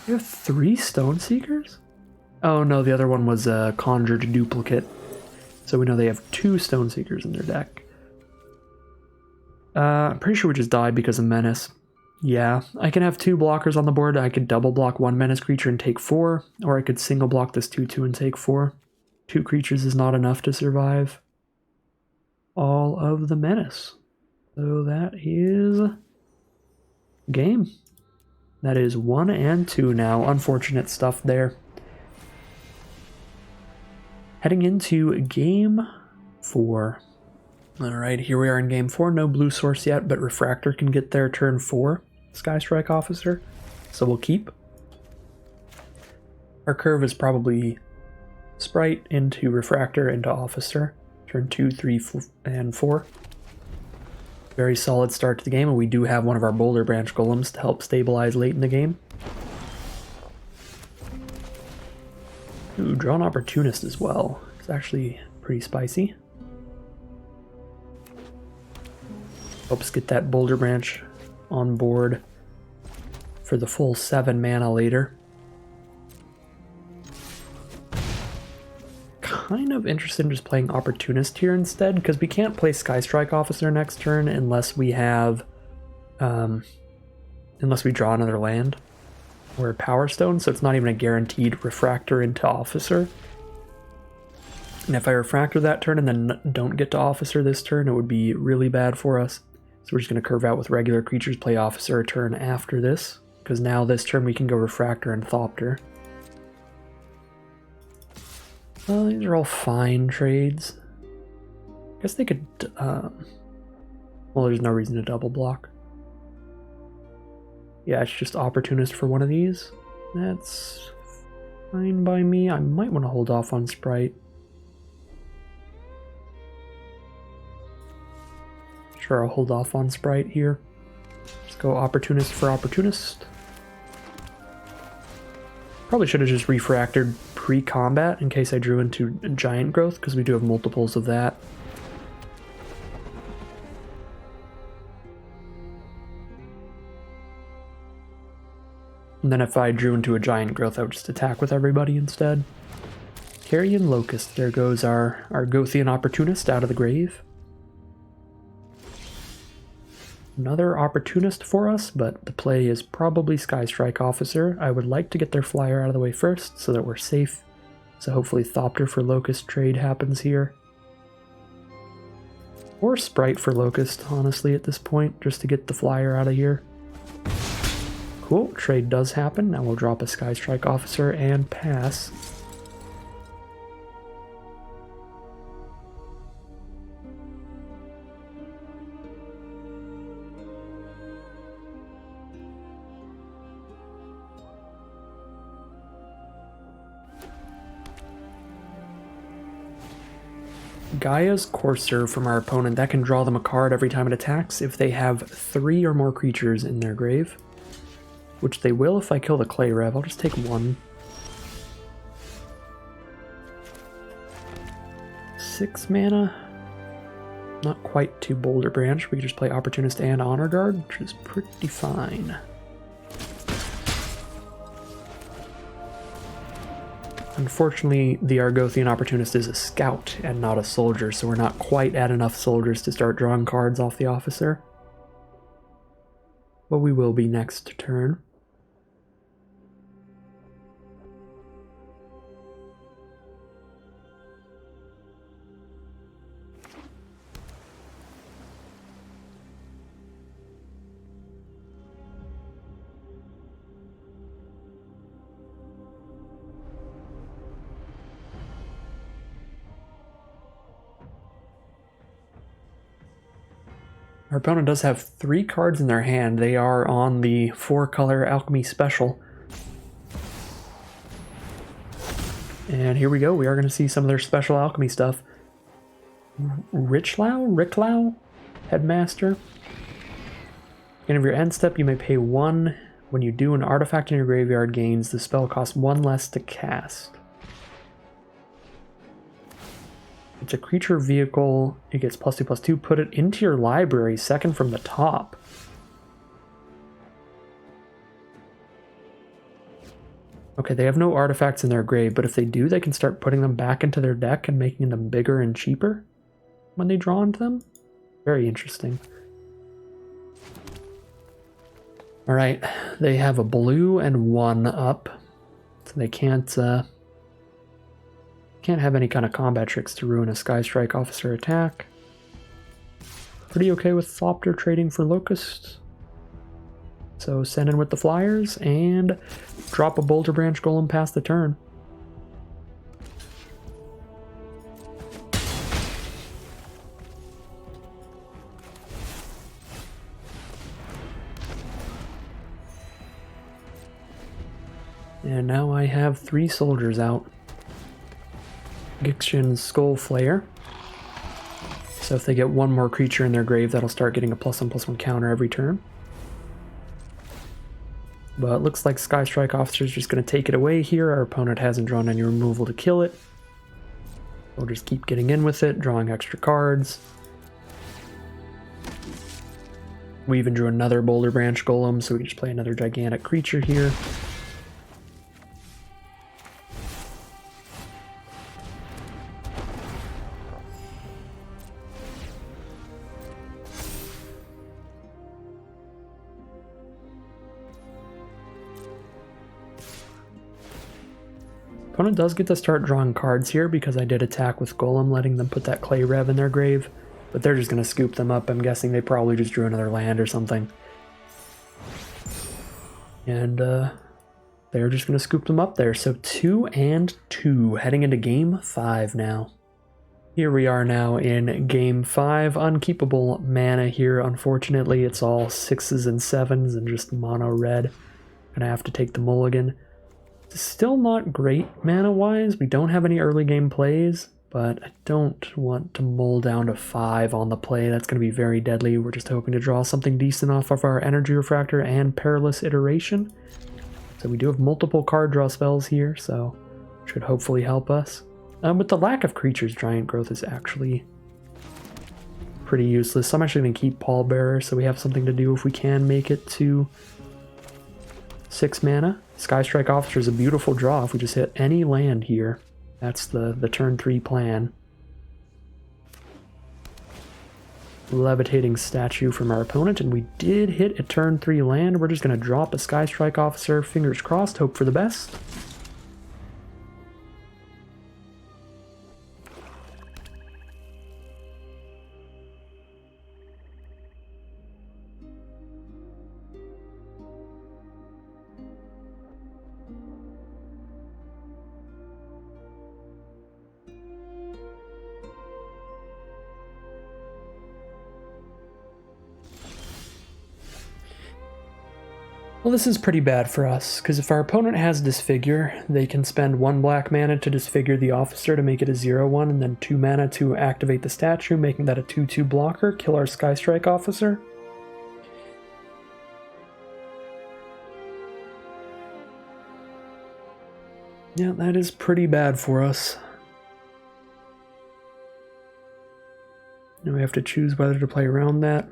You have 3 Stone Seekers? Oh no, the other one was a Conjured Duplicate. So we know they have 2 Stone Seekers in their deck. I'm pretty sure we just died because of Menace. Yeah, I can have 2 blockers on the board. I could double block 1 Menace creature and take 4, or I could single block this 2/2 and take 4. 2 creatures is not enough to survive all of the Menace. So that is game. That is 1 and 2 now. Unfortunate stuff there. Heading into game 4. Alright, here we are in game 4. No blue source yet, but Refractor can get there turn 4. Sky Strike Officer. So we'll keep. Our curve is probably Sprite into Refractor into Officer. Turn 2, 3, and 4. Very solid start to the game, and we do have one of our Boulder Branch Golems to help stabilize late in the game. Ooh, draw an Opportunist as well. It's actually pretty spicy. Helps get that Boulder Branch on board for the full 7 mana later. Kind of interested in just playing Opportunist here instead, because we can't play Sky Strike Officer next turn unless we have, unless we draw another land or Power Stone, so it's not even a guaranteed Refractor into Officer. And if I Refractor that turn and then don't get to Officer this turn, it would be really bad for us. So we're just going to curve out with regular creatures, play Officer a turn after this, because now this turn we can go Refractor and Thopter. Well, these are all fine trades. I guess they could, well, there's no reason to double block. Yeah, it's just Opportunist for one of these. That's fine by me. I might want to hold off on Sprite. Sure, I'll hold off on Sprite here. Let's go Opportunist for Opportunist. Probably should have just Refractored pre-combat in case I drew into Giant Growth, because we do have multiples of that. And then if I drew into a Giant Growth, I would just attack with everybody instead. Carrion Locust, there goes our Gothian Opportunist out of the grave. Another Opportunist for us, but the play is probably Sky Strike Officer. I would like to get their flyer out of the way first so that we're safe. So hopefully Thopter for Locust trade happens here. Or Sprite for Locust, honestly, at this point, just to get the flyer out of here. Cool, trade does happen. Now we'll drop a Sky Strike Officer and pass. Gaia's Courser from our opponent. That can draw them a card every time it attacks if they have 3 or more creatures in their grave. Which they will if I kill the Clay Rev. I'll just take 1. 6 mana. Not quite 2 Boulder Branch. We can just play Opportunist and Honor Guard, which is pretty fine. Unfortunately, the Argothian Opportunist is a scout and not a soldier, so we're not quite at enough soldiers to start drawing cards off the officer. But we will be next turn. Our opponent does have 3 cards in their hand. They are on the 4-color Alchemy Special. And here we go. We are going to see some of their special alchemy stuff. Ricklau? Headmaster. End of your end step, you may pay 1. When you do, an artifact in your graveyard gains. The spell costs 1 less to cast. It's a creature vehicle. It gets +2/+2. Put it into your library, second from the top. Okay, they have no artifacts in their grave, but if they do, they can start putting them back into their deck and making them bigger and cheaper when they draw into them. Very interesting. Alright, they have a blue and 1 up, so they can't have any kind of combat tricks to ruin a Sky Strike Officer attack. Pretty okay with Thopter trading for Locust. So send in with the Flyers and drop a Boulder Branch Golem past the turn. And now I have 3 soldiers out. Gixion's Skull Flayer. So if they get 1 more creature in their grave, that'll start getting a +1/+1 counter every turn. But it looks like Sky Strike Officer is just going to take it away here. Our opponent hasn't drawn any removal to kill it. We'll just keep getting in with it, drawing extra cards. We even drew another Boulder Branch Golem, so we can just play another gigantic creature here. Opponent does get to start drawing cards here because I did attack with Golem, letting them put that Clay Rev in their grave. But they're just going to scoop them up. I'm guessing they probably just drew another land or something. And they're just going to scoop them up there. So 2 and 2, heading into Game 5 now. Here we are now in Game 5. Unkeepable mana here, unfortunately. It's all 6s and 7s and just mono red. Gonna have to take the mulligan. Still not great mana-wise. We don't have any early game plays, but I don't want to mull down to 5 on the play. That's going to be very deadly. We're just hoping to draw something decent off of our Energy Refractor and Perilous Iteration. So we do have multiple card draw spells here, so should hopefully help us. With the lack of creatures, Giant Growth is actually pretty useless. So I'm actually going to keep Pallbearer so we have something to do if we can make it to 6 mana. Sky Strike Officer is a beautiful draw if we just hit any land here. That's the turn 3 plan. Levitating Statue from our opponent, and we did hit a turn 3 land. We're just going to drop a Sky Strike Officer, fingers crossed, hope for the best. Well, this is pretty bad for us, because if our opponent has Disfigure, they can spend 1 black mana to disfigure the officer to make it a 0/1, and then 2 mana to activate the statue, making that a 2/2 blocker, kill our Sky Strike Officer. Yeah, that is pretty bad for us. Now we have to choose whether to play around that.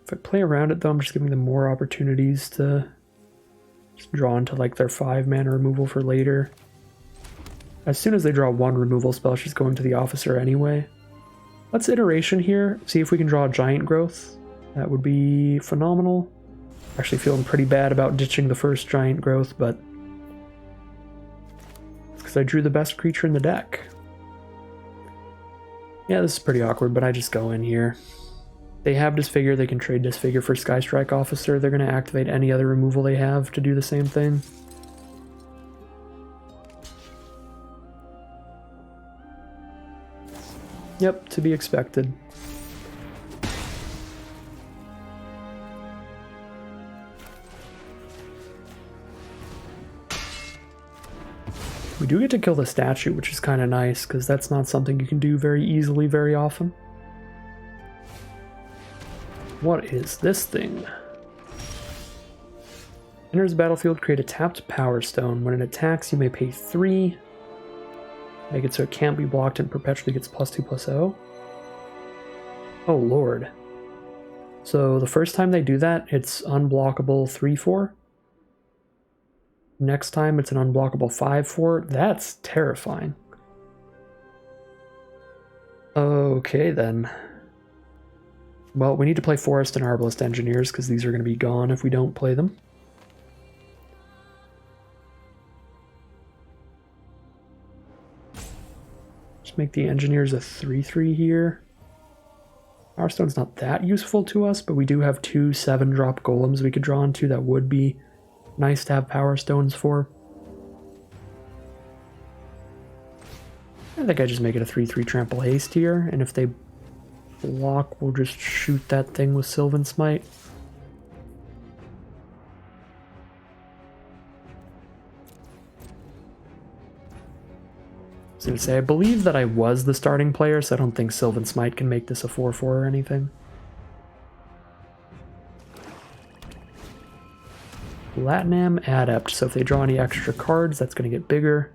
If I play around it though, I'm just giving them more opportunities to just draw into like their 5 mana removal for later. As soon as they draw 1 removal spell, she's going to the officer anyway. Let's iteration here, see if we can draw a Giant Growth. That would be phenomenal. Actually feeling pretty bad about ditching the first Giant Growth, but it's because I drew the best creature in the deck. Yeah, this is pretty awkward, but I just go in here. They have Disfigure, they can trade Disfigure for Sky Strike Officer. They're going to activate any other removal they have to do the same thing. Yep, to be expected. We do get to kill the statue, which is kind of nice, because that's not something you can do very easily very often. What is this thing? Enters the battlefield, create a tapped power stone. When it attacks, you may pay 3. Make it so it can't be blocked and perpetually gets +2/+0. Oh lord. So the first time they do that, it's unblockable 3/4. Next time it's an unblockable 5/4. That's terrifying. Okay then. Well, we need to play Forest and Arbalest Engineers because these are going to be gone if we don't play them. Just make the Engineers a 3/3 here. Power Stone's not that useful to us, but we do have 2 7-drop golems we could draw into that would be nice to have Power Stones for. I think I just make it a 3/3 trample haste here, and if they block, we'll just shoot that thing with Sylvan Smite. I was going to say, I believe that I was the starting player, so I don't think Sylvan Smite can make this a 4/4 or anything. Latinam Adept, so if they draw any extra cards, that's going to get bigger.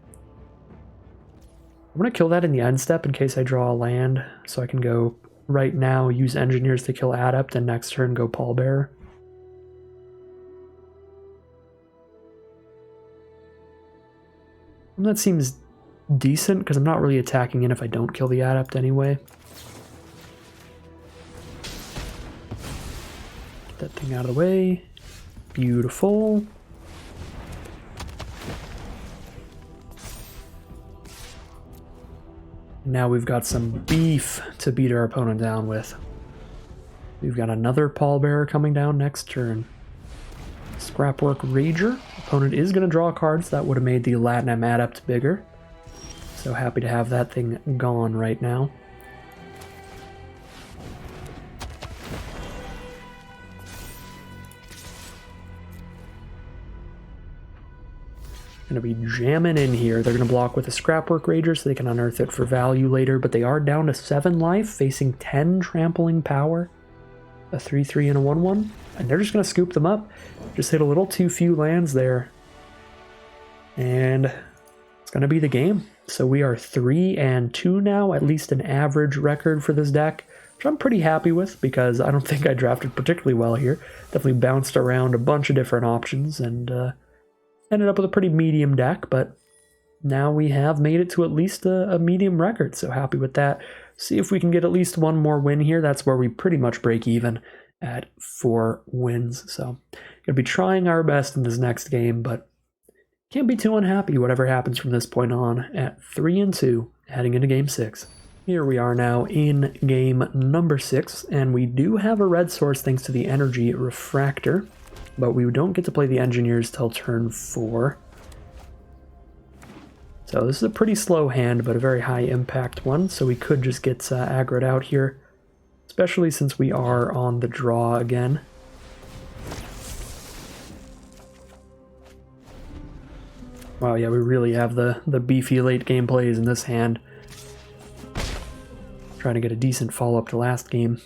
I'm going to kill that in the end step in case I draw a land, so I can go right now, use Engineers to kill Adept, and next turn go Pallbearer. And that seems decent, because I'm not really attacking in if I don't kill the Adept anyway. Get that thing out of the way. Beautiful. Now we've got some beef to beat our opponent down with. We've got another Pallbearer coming down next turn. Scrapwork Rager. Opponent is going to draw cards. That would have made the Latinam Adept bigger. So happy to have that thing gone right now. Gonna be jamming in here. They're gonna block with a Scrapwork Rager so they can unearth it for value later, but they are down to 7 life, facing 10 trampling power. A 3/3 and a 1/1. And they're just gonna scoop them up. Just hit a little too few lands there. And it's gonna be the game. So we are 3-2 now, at least an average record for this deck, which I'm pretty happy with because I don't think I drafted particularly well here. Definitely bounced around a bunch of different options and ended up with a pretty medium deck, but now we have made it to at least a medium record, so happy with that. See if we can get at least one more win here. That's where we pretty much break even at 4 wins. So gonna be trying our best in this next game, but can't be too unhappy whatever happens from this point on at 3-2, heading into game 6. Here we are now in game number 6, and we do have a red source thanks to the Energy Refractor, but we don't get to play the Engineers till turn 4. So this is a pretty slow hand, but a very high impact one, so we could just get aggroed out here, especially since we are on the draw again. Wow, yeah, we really have the beefy late game plays in this hand. Trying to get a decent follow-up to last game.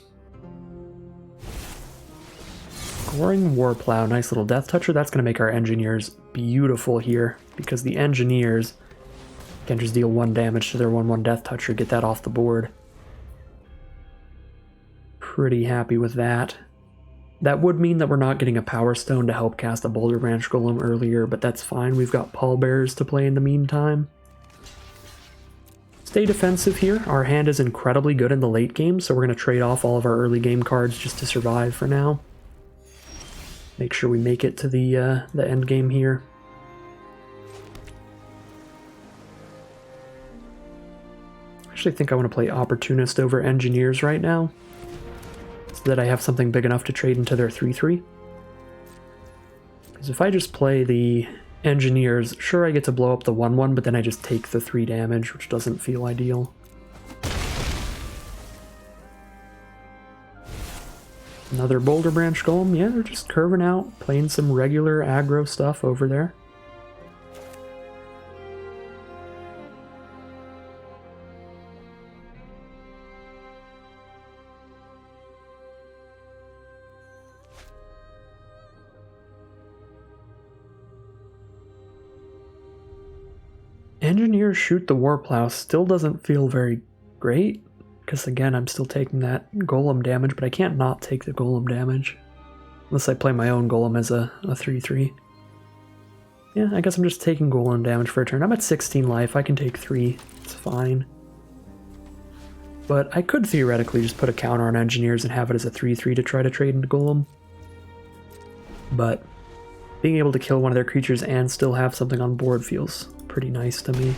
Goring Warplow, nice little Death Toucher. That's going to make our Engineers beautiful here, because the Engineers can just deal 1 damage to their 1/1 Death Toucher, get that off the board. Pretty happy with that. That would mean that we're not getting a Power Stone to help cast a Boulder Branch Golem earlier, but that's fine. We've got Pallbearers to play in the meantime. Stay defensive here. Our hand is incredibly good in the late game, so we're going to trade off all of our early game cards just to survive for now. Make sure we make it to the end game here. I actually think I want to play Opportunist over Engineers right now, so that I have something big enough to trade into their 3/3. Because if I just play the Engineers, sure I get to blow up the 1/1, but then I just take the 3 damage, which doesn't feel ideal. Another Boulder Branch Golem. Yeah, they're just curving out, playing some regular aggro stuff over there. Engineers shoot the Warplow still doesn't feel very great, because again, I'm still taking that golem damage, but I can't not take the golem damage. Unless I play my own golem as a 3-3. Yeah, I guess I'm just taking golem damage for a turn. I'm at 16 life, I can take 3, it's fine. But I could theoretically just put a counter on engineers and have it as a 3-3 to try to trade into golem. But being able to kill one of their creatures and still have something on board feels pretty nice to me.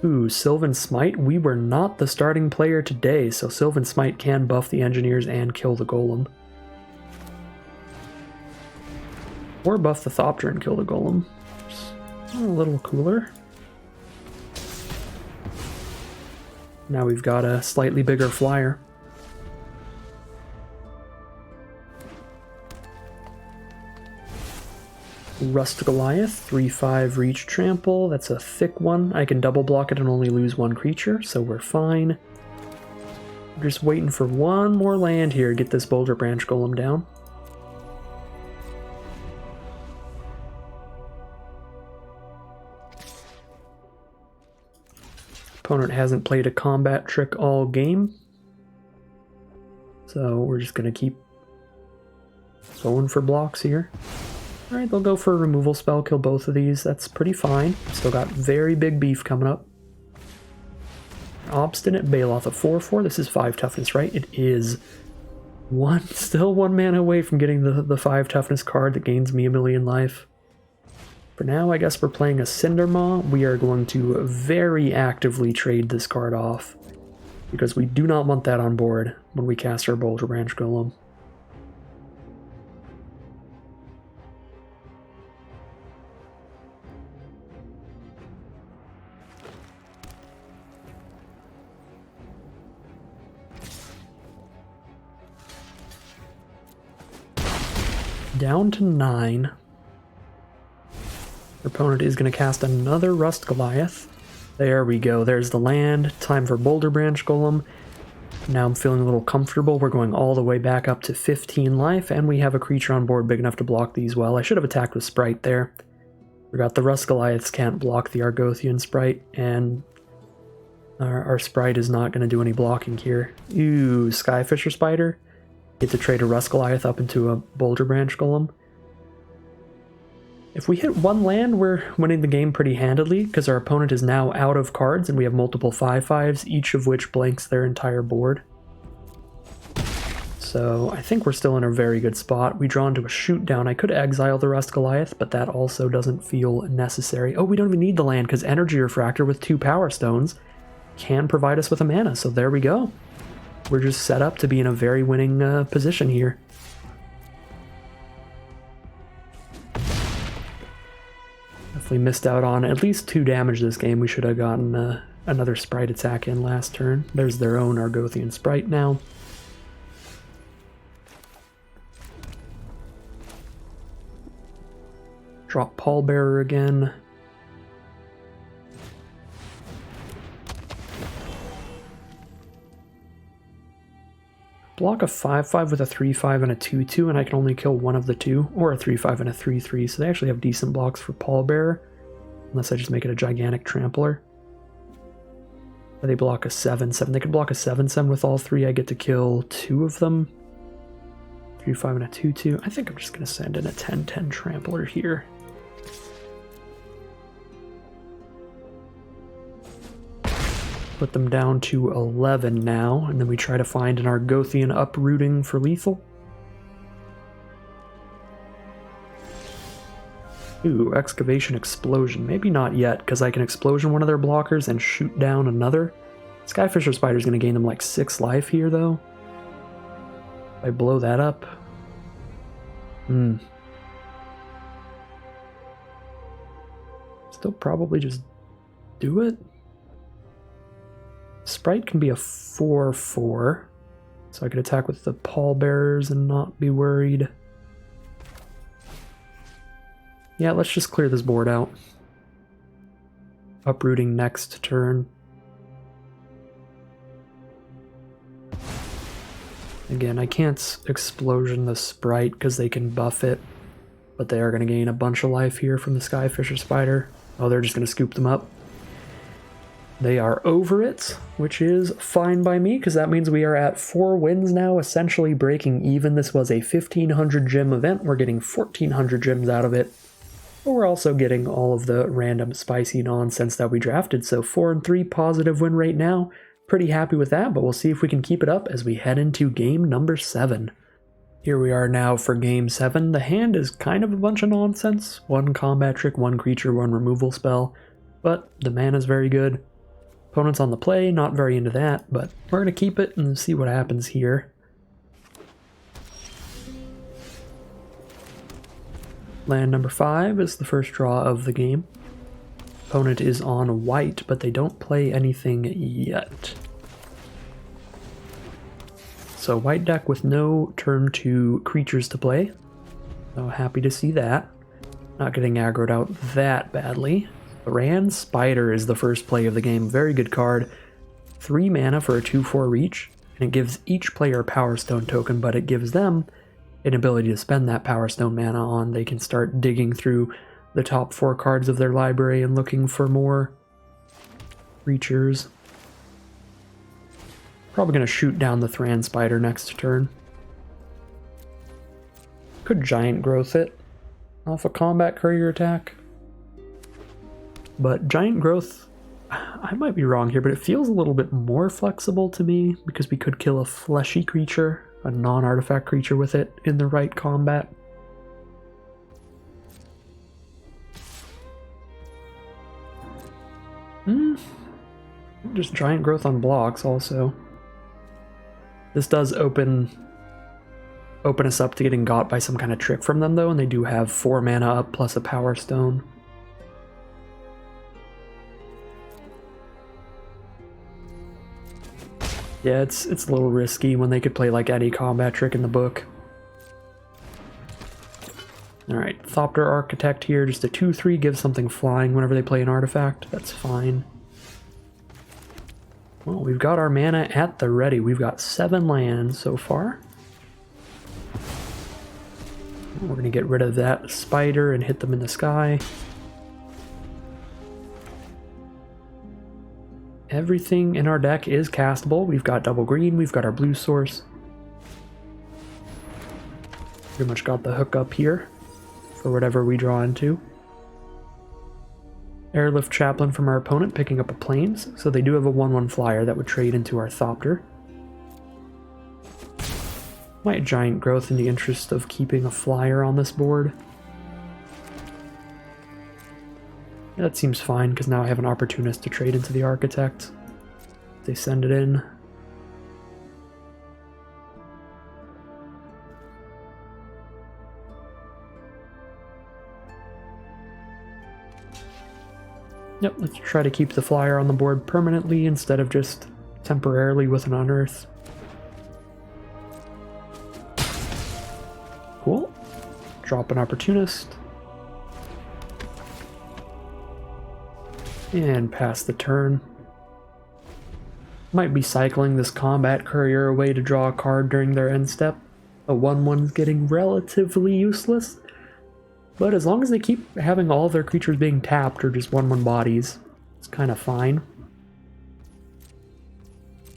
Ooh, Sylvan Smite. We were not the starting player today, so Sylvan Smite can buff the engineers and kill the golem. Or buff the Thopter and kill the golem. Just a little cooler. Now we've got a slightly bigger flyer. Rust Goliath, 3-5 reach trample. That's a thick one. I can double block it and only lose one creature, so we're fine. I'm just waiting for one more land here to get this Boulder Branch Golem down. Opponent hasn't played a combat trick all game, so we're just going to keep going for blocks here. Alright, they'll go for a removal spell, kill both of these. That's pretty fine. Still got very big beef coming up. Obstinate Baloth, a 4-4. This is 5 toughness, right? It is. Still 1 mana away from getting the 5 toughness card that gains me 1,000,000 life. For now, I guess we're playing a Cindermaw. We are going to very actively trade this card off, because we do not want that on board when we cast our Boulder Branch Golem. Down to 9. Our opponent is going to cast another Rust Goliath. There we go. There's the land. Time for Boulder Branch Golem. Now I'm feeling a little comfortable. We're going all the way back up to 15 life, and we have a creature on board big enough to block these well. I should have attacked with Sprite there. Forgot the Rust Goliaths can't block the Argothian Sprite, and our Sprite is not going to do any blocking here. Ooh, Skyfisher Spider. Get to trade a Rust Goliath up into a Boulder Branch Golem. If we hit 1 land, we're winning the game pretty handily, because our opponent is now out of cards, and we have multiple 5/5s, each of which blanks their entire board. So I think we're still in a very good spot. We draw into a shoot down. I could exile the Rust Goliath, but that also doesn't feel necessary. Oh, we don't even need the land, because Energy Refractor with 2 Power Stones can provide us with a mana, so there we go. We're just set up to be in a very winning position here. Definitely missed out on at least 2 damage this game. We should have gotten another Sprite attack in last turn. There's their own Argothian Sprite now. Drop Pallbearer again. Block a 5/5 with a 3/5 and a 2/2, and I can only kill one of the 2, or a 3/5 and a 3/3, so they actually have decent blocks for Pallbearer, unless I just make it a gigantic trampler. Or they block a 7/7. They could block a 7/7 with all 3. I get to kill 2 of them. 3/5 and a 2/2. I think I'm just going to send in a 10/10 trampler here. Put them down to 11 now, and then we try to find an Argothian uprooting for lethal. Ooh, Excavation Explosion. Maybe not yet, because I can Explosion one of their blockers and shoot down another. Skyfisher Spider's going to gain them like 6 life here, though. If I blow that up. Still probably just do it. Sprite can be a 4/4, so I could attack with the Pallbearers and not be worried. Yeah, let's just clear this board out. Uprooting next turn. Again, I can't Explosion the Sprite because they can buff it. but they are going to gain a bunch of life here from the Skyfisher Spider. Oh, they're just going to scoop them up. They are over it, which is fine by me, because that means we are at 4 wins now, essentially breaking even. This was a 1,500 gem event. We're getting 1,400 gems out of it. But we're also getting all of the random spicy nonsense that we drafted. So 4-3 positive win rate now. Pretty happy with that, but we'll see if we can keep it up as we head into game number 7. Here we are now for game 7. The hand is kind of a bunch of nonsense. 1 combat trick, 1 creature, 1 removal spell. But the mana is very good. Opponents on the play, not very into that, but we're going to keep it and see what happens here. Land number 5 is the first draw of the game. Opponent is on white, but they don't play anything yet. So white deck with no turn 2 creatures to play. So happy to see that. Not getting aggroed out that badly. Rand Spider is the first play of the game. Very good card. 3 mana for a 2/4 reach, and it gives each player a Power Stone token, but it gives them an ability to spend that Power Stone mana on. They can start digging through the top 4 cards of their library and looking for more creatures. Probably going to shoot down the Thran Spider next turn. Could Giant Growth it off a Combat Courier attack. But Giant Growth, I might be wrong here, but it feels a little bit more flexible to me because we could kill a fleshy creature, a non-artifact creature with it in the right combat. Just Giant Growth on blocks also. This does open us up to getting got by some kind of trick from them though, and they do have 4 mana up plus a Power Stone. Yeah, it's a little risky when they could play like any combat trick in the book. Alright, Thopter Architect here, just a 2/3, gives something flying whenever they play an artifact. That's fine. Well, we've got our mana at the ready. We've got 7 lands so far. We're going to get rid of that spider and hit them in the sky. Everything in our deck is castable. We've got double green, we've got our blue source. Pretty much got the hook up here for whatever we draw into. Airlift Chaplain from our opponent, picking up a plains, so they do have a 1/1 flyer that would trade into our Thopter. Might Giant Growth in the interest of keeping a flyer on this board. That seems fine, because now I have an opportunist to trade into the Architect. They send it in. Yep, let's try to keep the flyer on the board permanently instead of just temporarily with an unearth. Cool. Drop an opportunist. And pass the turn. Might be cycling this Combat Courier away to draw a card during their end step. A 1/1's getting relatively useless. But as long as they keep having all of their creatures being tapped or just 1/1 bodies, it's kind of fine.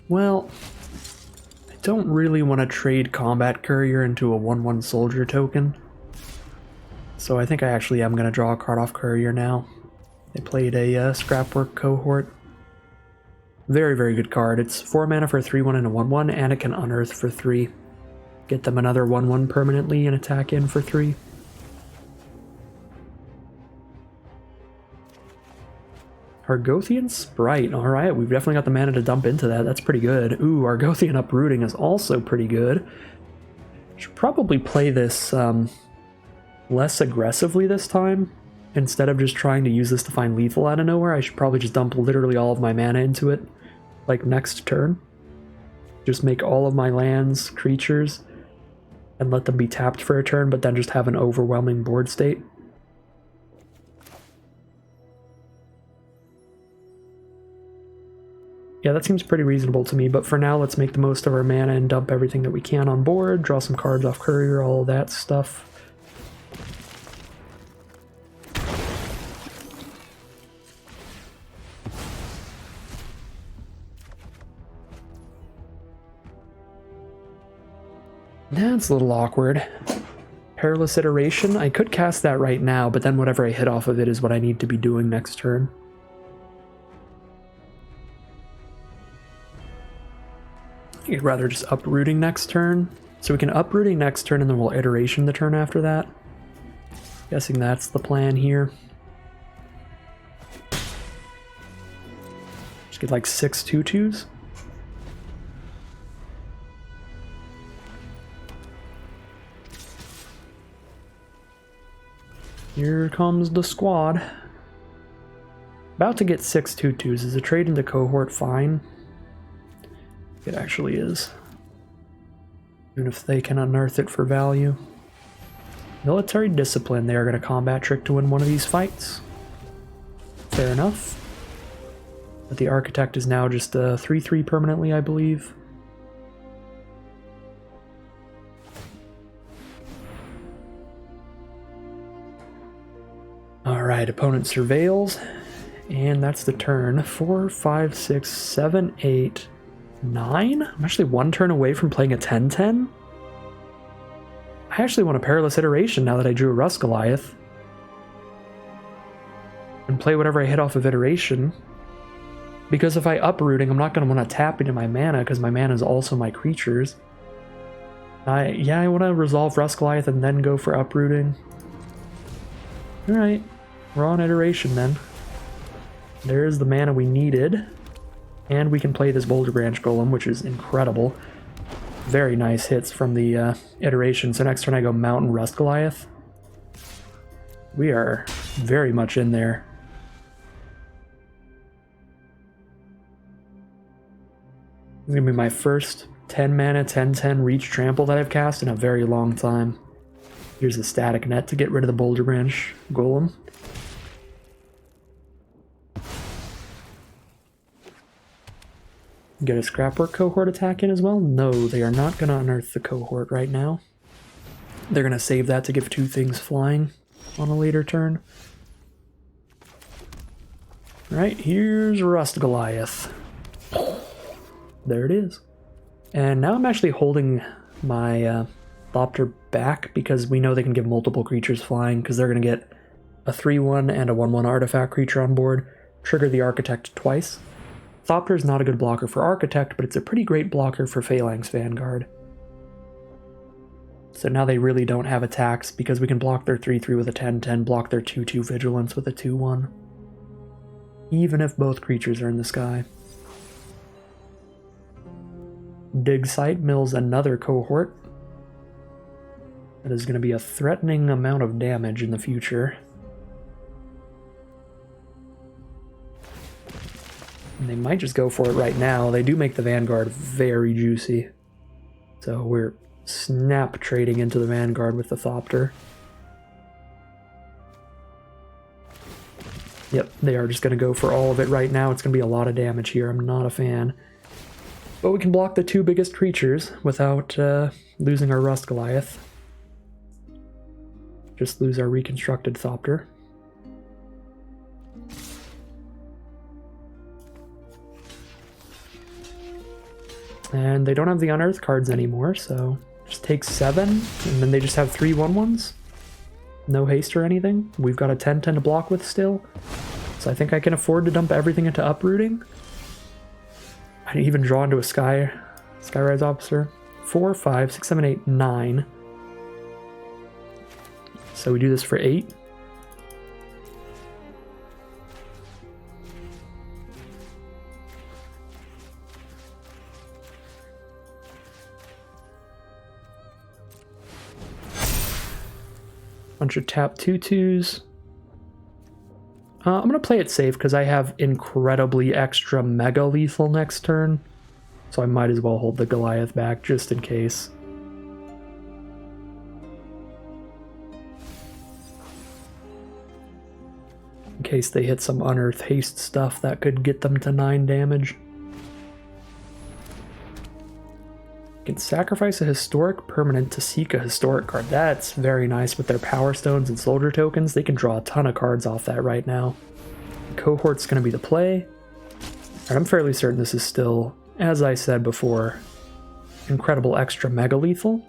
Well, I don't really want to trade Combat Courier into a 1/1 soldier token. So I think I actually am going to draw a card off Courier now. They played a Scrapwork Cohort. Very, very good card. It's 4 mana for a 3/1 and a 1/1, and it can unearth for 3. Get them another 1/1 permanently and attack in for 3. Argothian Sprite. Alright, we've definitely got the mana to dump into that. That's pretty good. Ooh, Argothian Uprooting is also pretty good. Should probably play this less aggressively this time. Instead of just trying to use this to find lethal out of nowhere, I should probably just dump literally all of my mana into it, like next turn. Just make all of my lands creatures and let them be tapped for a turn, but then just have an overwhelming board state. Yeah, that seems pretty reasonable to me, but for now, let's make the most of our mana and dump everything that we can on board, draw some cards off Courier, all of that stuff. That's a little awkward. Perilous Iteration. I could cast that right now, but then whatever I hit off of it is what I need to be doing next turn. I'd rather just uprooting next turn. So we can uprooting next turn and then we'll iteration the turn after that. Guessing that's the plan here. Just get like 6 2/2s. Here comes the squad. About to get 6 2/2s. Is a trade into cohort fine? It actually is. Even if they can unearth it for value. Military discipline. They are going to combat trick to win one of these fights. Fair enough. But the architect is now just a 3/3 permanently, I believe. Alright, opponent surveils, and that's the turn. 4, 5, 6, 7, 8, 9? I'm actually one turn away from playing a 10-10? I actually want a Perilous Iteration now that I drew a Rust Goliath. And play whatever I hit off of Iteration. Because if I uprooting, I'm not going to want to tap into my mana, because my mana is also my creatures. Yeah, I want to resolve Rust Goliath and then go for uprooting. Alright, we're on Iteration then. There's the mana we needed. And we can play this Boulder Branch Golem, which is incredible. Very nice hits from the Iteration. So next turn I go Mountain Rust Goliath. We are very much in there. This is going to be my first 10 mana, 10/10 Reach Trample that I've cast in a very long time. Here's a static net to get rid of the Boulder Branch Golem. Get a Scrapwork Cohort attack in as well? No, they are not going to unearth the Cohort right now. They're going to save that to give 2 things flying on a later turn. Right, here's Rust Goliath. There it is. And now I'm actually holding my Thopter back because we know they can give multiple creatures flying because they're going to get a 3/1 and a 1/1 artifact creature on board, trigger the Architect twice. Thopter is not a good blocker for Architect, but it's a pretty great blocker for Phalanx Vanguard. So now they really don't have attacks because we can block their 3/3 with a 10/10, block their 2/2 Vigilance with a 2/1. Even if both creatures are in the sky. Dig Site mills another Cohort. That is going to be a threatening amount of damage in the future. And they might just go for it right now. They do make the Vanguard very juicy. So we're snap trading into the Vanguard with the Thopter. Yep, they are just going to go for all of it right now. It's going to be a lot of damage here. I'm not a fan. But we can block the 2 biggest creatures without losing our Rust Goliath. Just lose our reconstructed Thopter. And they don't have the Unearth cards anymore, so just take 7, and then they just have 3 1/1s. No haste or anything. We've got a 10/10 to block with still, so I think I can afford to dump everything into uprooting. I didn't even draw into a Skyrise Officer. 4, 5, 6, 7, 8, 9. So we do this for 8. Bunch of tap 2/2s. I'm going to play it safe because I have incredibly extra mega lethal next turn. So I might as well hold the Goliath back just in case. In case they hit some Unearth haste stuff that could get them to 9 damage. You can sacrifice a historic permanent to seek a historic card. That's very nice with their Power Stones and Soldier Tokens. They can draw a ton of cards off that right now. Cohort's going to be the play. And I'm fairly certain this is still, as I said before, incredible extra mega lethal.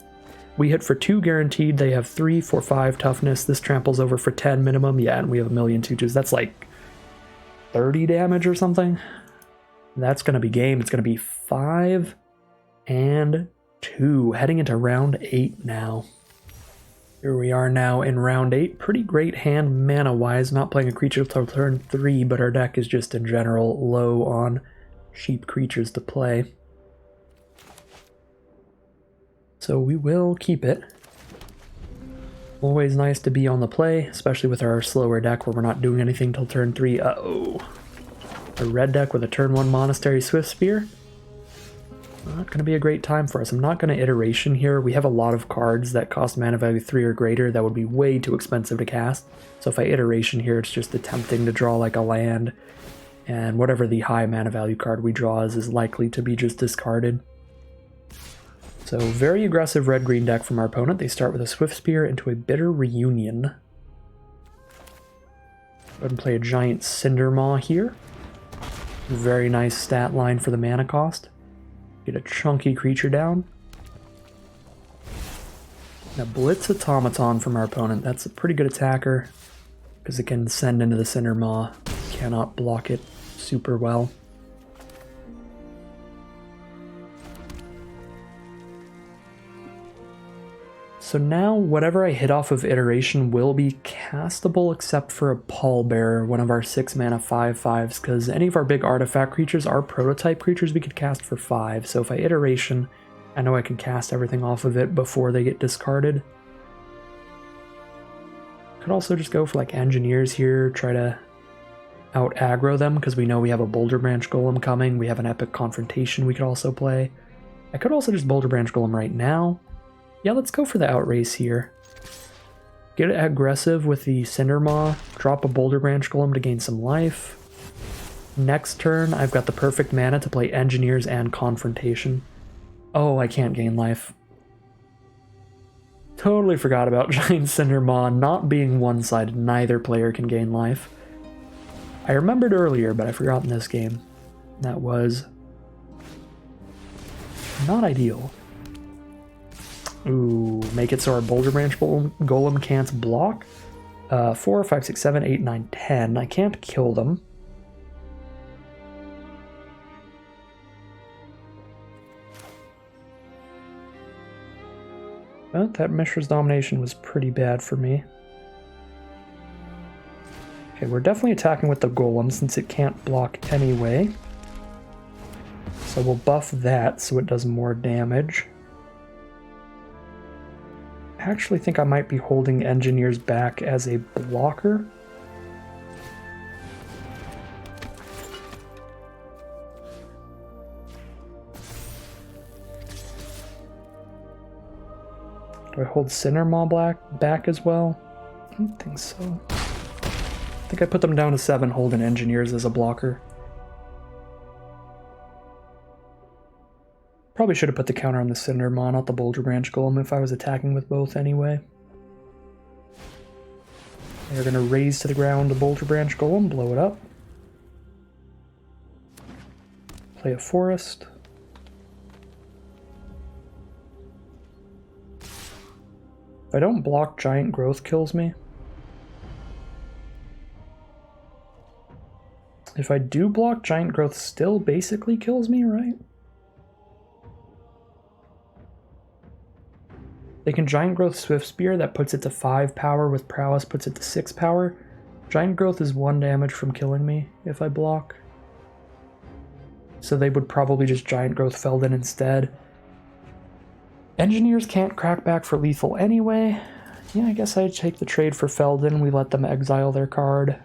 We hit for 2 guaranteed. They have 3 for 5 toughness. This tramples over for 10 minimum. Yeah, and we have a million 2/2s. That's like 30 damage or something. That's going to be game. It's going to be 5 and 2. Heading into round 8 now. Here we are now in round 8. Pretty great hand mana-wise. Not playing a creature till turn 3, but our deck is just in general low on cheap creatures to play. So we will keep it. Always nice to be on the play, especially with our slower deck where we're not doing anything till turn 3. Uh-oh. A red deck with a turn 1 Monastery Swift Spear. Not going to be a great time for us. I'm not going to iteration here. We have a lot of cards that cost mana value 3 or greater that would be way too expensive to cast. So if I iteration here, it's just attempting to draw like a land, and whatever the high mana value card we draw is likely to be just discarded. So very aggressive red-green deck from our opponent. They start with a Swift Spear into a Bitter Reunion. Go ahead and play a giant Cindermaw here. Very nice stat line for the mana cost. Get a chunky creature down. Now Blitz Automaton from our opponent. That's a pretty good attacker because it can send into the Cindermaw. Cannot block it super well. So now whatever I hit off of iteration will be castable except for a Pallbearer, one of our 6 mana 5/5s, because any of our big artifact creatures are prototype creatures we could cast for 5. So if I iteration, I know I can cast everything off of it before they get discarded. Could also just go for like engineers here, try to out aggro them because we know we have a Boulder Branch Golem coming. We have an Epic Confrontation we could also play. I could also just Boulder Branch Golem right now. Yeah, let's go for the outrace here. Get aggressive with the Cindermaw, drop a Boulder Branch Golem to gain some life. Next turn, I've got the perfect mana to play Engineers and Confrontation. Oh, I can't gain life. Totally forgot about Giant Cindermaw not being one-sided. Neither player can gain life. I remembered earlier, but I forgot in this game. That was not ideal. Ooh, make it so our Boulder Branch Golem can't block. 4, 5, 6, 7, 8, 9, 10. I can't kill them. But that Mishra's Domination was pretty bad for me. Okay, we're definitely attacking with the Golem since it can't block anyway. So we'll buff that so it does more damage. I actually think I might be holding Engineers back as a blocker. Do I hold Cindermaw back as well? I don't think so. I think I put them down to 7 holding Engineers as a blocker. Probably should have put the counter on the Cindermaw, not the Boulder Branch Golem, if I was attacking with both anyway. They're going to raise to the ground a Boulder Branch Golem, blow it up. Play a Forest. If I don't block, Giant Growth kills me. If I do block, Giant Growth still basically kills me, right? They can Giant Growth Swift Spear, that puts it to 5 power, with Prowess puts it to 6 power. Giant Growth is 1 damage from killing me if I block. So they would probably just Giant Growth Feldon instead. Engineers can't crack back for lethal anyway. Yeah, I guess I'd take the trade for Feldon. We let them exile their card.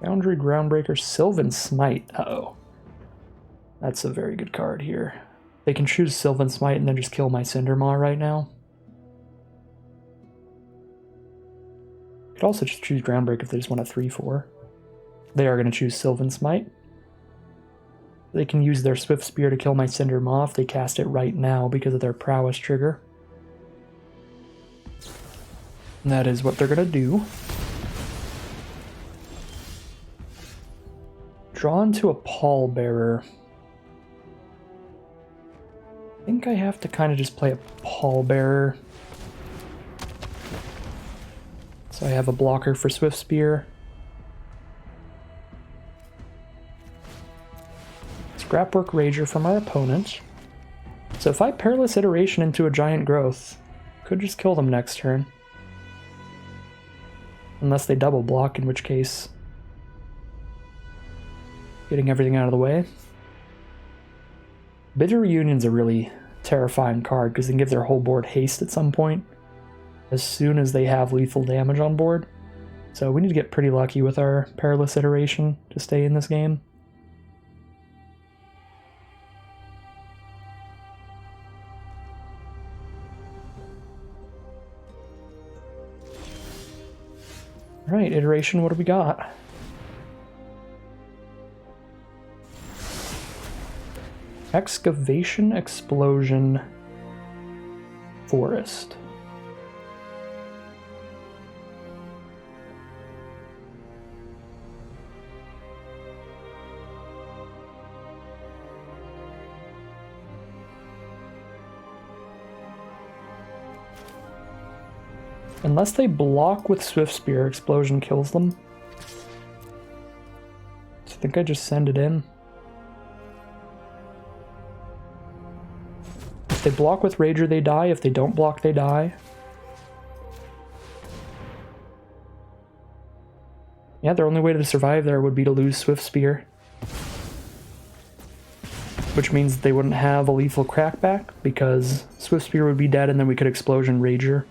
Boundary Groundbreaker, Sylvan Smite. Uh-oh. That's a very good card here. They can choose Sylvan Smite and then just kill my Cindermaw right now. Could also just choose Groundbreaker if they just want a 3/4. They are going to choose Sylvan Smite. They can use their Swift Spear to kill my Cindermaw if they cast it right now because of their Prowess trigger. And that is what they're going to do. Draw into a pallbearer. I think I have to kind of just play a pallbearer. So I have a blocker for Swift Spear. Scrapwork Rager from our opponent. So if I Perilous Iteration into a Giant Growth, could just kill them next turn. Unless they double block, in which case getting everything out of the way. Bitter Reunion's a really terrifying card because they can give their whole board haste at some point as soon as they have lethal damage on board. So we need to get pretty lucky with our Perilous Iteration to stay in this game. Alright, Iteration, what do we got? Excavation, Explosion, Forest. Unless they block with Swift Spear, Explosion kills them. So I think I just send it in. If they block with Rager, they die. If they don't block, they die. Yeah, their only way to survive there would be to lose Swift Spear. Which means they wouldn't have a lethal crackback, because Swift Spear would be dead and then we could Explosion Rager.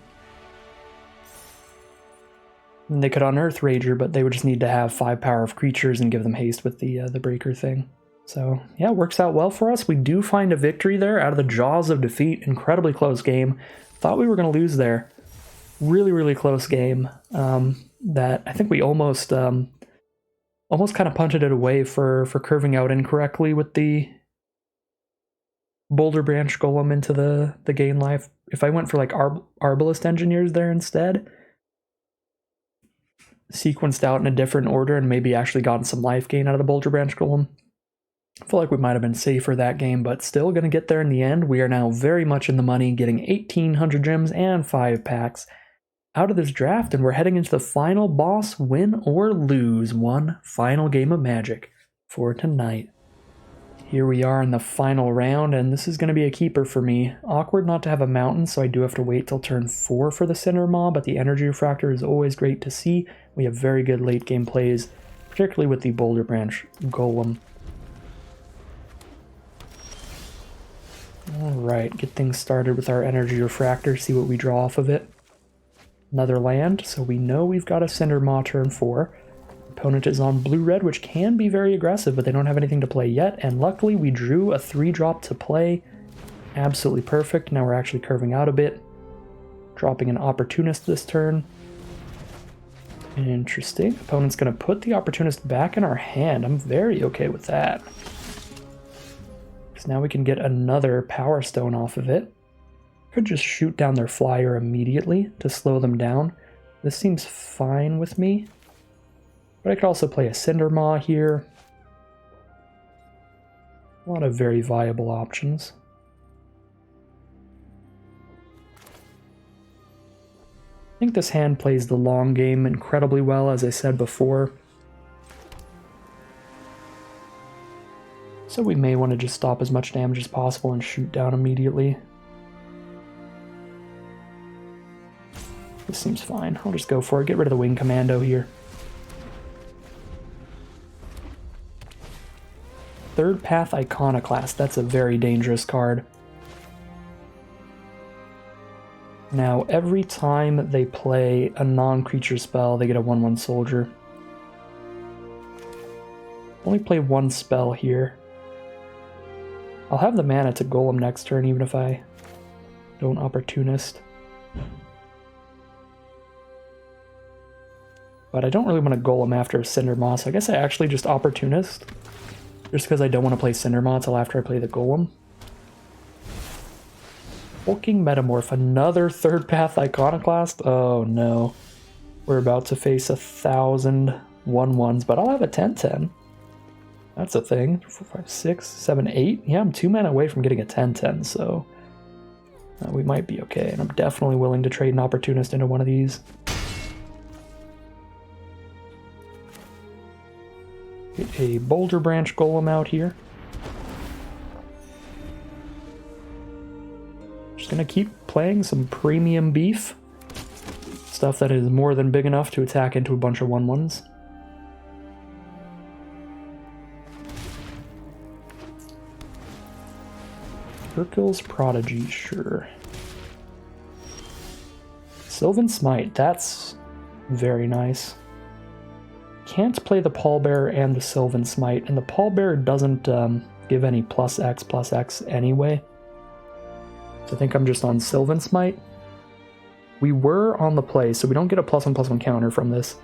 And they could unearth Rager, but they would just need to have 5 power of creatures and give them haste with the breaker thing. So yeah, it works out well for us. We do find a victory there out of the jaws of defeat. Incredibly close game. Thought we were going to lose there. Really, really close game. That I think we almost kind of punted it away for curving out incorrectly with the Boulder Branch Golem into the gain life. If I went for like Arbalest Engineers there instead, sequenced out in a different order and maybe actually gotten some life gain out of the Boulder Branch Golem, I feel like we might have been safer that game, but still going to get there in the end. We are now very much in the money, getting 1,800 gems and 5 packs out of this draft, and we're heading into the final boss, win or lose. One final game of Magic for tonight. Here we are in the final round, and this is going to be a keeper for me. Awkward not to have a mountain, so I do have to wait till turn 4 for the Cinder Maw, but the Energy Refractor is always great to see. We have very good late game plays, particularly with the Boulder Branch Golem. Alright, get things started with our Energy Refractor, see what we draw off of it. Another land, so we know we've got a Cinder Maw turn 4. Opponent is on blue-red, which can be very aggressive, but they don't have anything to play yet, and luckily we drew a 3-drop to play. Absolutely perfect. Now we're actually curving out a bit, dropping an Opportunist this turn. Interesting. Opponent's going to put the Opportunist back in our hand. I'm very okay with that. Because now we can get another Power Stone off of it. Could just shoot down their flyer immediately to slow them down. This seems fine with me. But I could also play a Cinder Maw here. A lot of very viable options. I think this hand plays the long game incredibly well, as I said before. So we may want to just stop as much damage as possible and shoot down immediately. This seems fine. I'll just go for it. Get rid of the Wing Commando here. Third Path Iconoclast. That's a very dangerous card. Now, every time they play a non-creature spell, they get a 1/1 soldier. Only play one spell here. I'll have the mana to Golem next turn, even if I don't Opportunist. But I don't really want to Golem after Cinder Maw, so I guess I actually just Opportunist. Just because I don't want to play Cinder Maw until after I play the Golem. Hulking Metamorph, another Third Path Iconoclast? Oh no. We're about to face 1,000 1/1s, but I'll have a 10/10. That's a thing. 4, 5, 6, 7, 8. Yeah, I'm 2 mana away from getting a 10/10, so we might be okay. And I'm definitely willing to trade an Opportunist into one of these. Get a Boulder Branch Golem out here. Just gonna keep playing some premium beef. Stuff that is more than big enough to attack into a bunch of 1/1s. Hercule's Prodigy, sure. Sylvan Smite, that's very nice. Can't play the Pallbearer and the Sylvan Smite, and the Pallbearer doesn't give any +X anyway. So I think I'm just on Sylvan Smite. We were on the play, so we don't get a +1/+1 counter from this.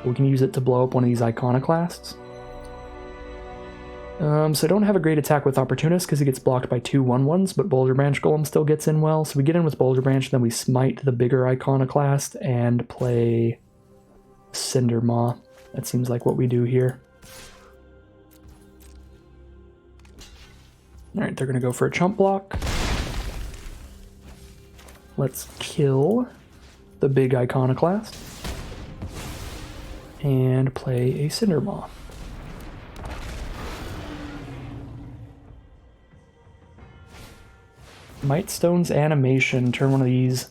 We can use it to blow up one of these Iconoclasts. So I don't have a great attack with Opportunist because he gets blocked by 2 1/1s, but Boulder Branch Golem still gets in well. So we get in with Boulder Branch, then we smite the bigger Iconoclast and play Cinder Maw. That seems like what we do here. Alright, they're going to go for a chump block. Let's kill the big Iconoclast and play a Cinder Maw. Mightstone's Animation, turn one of these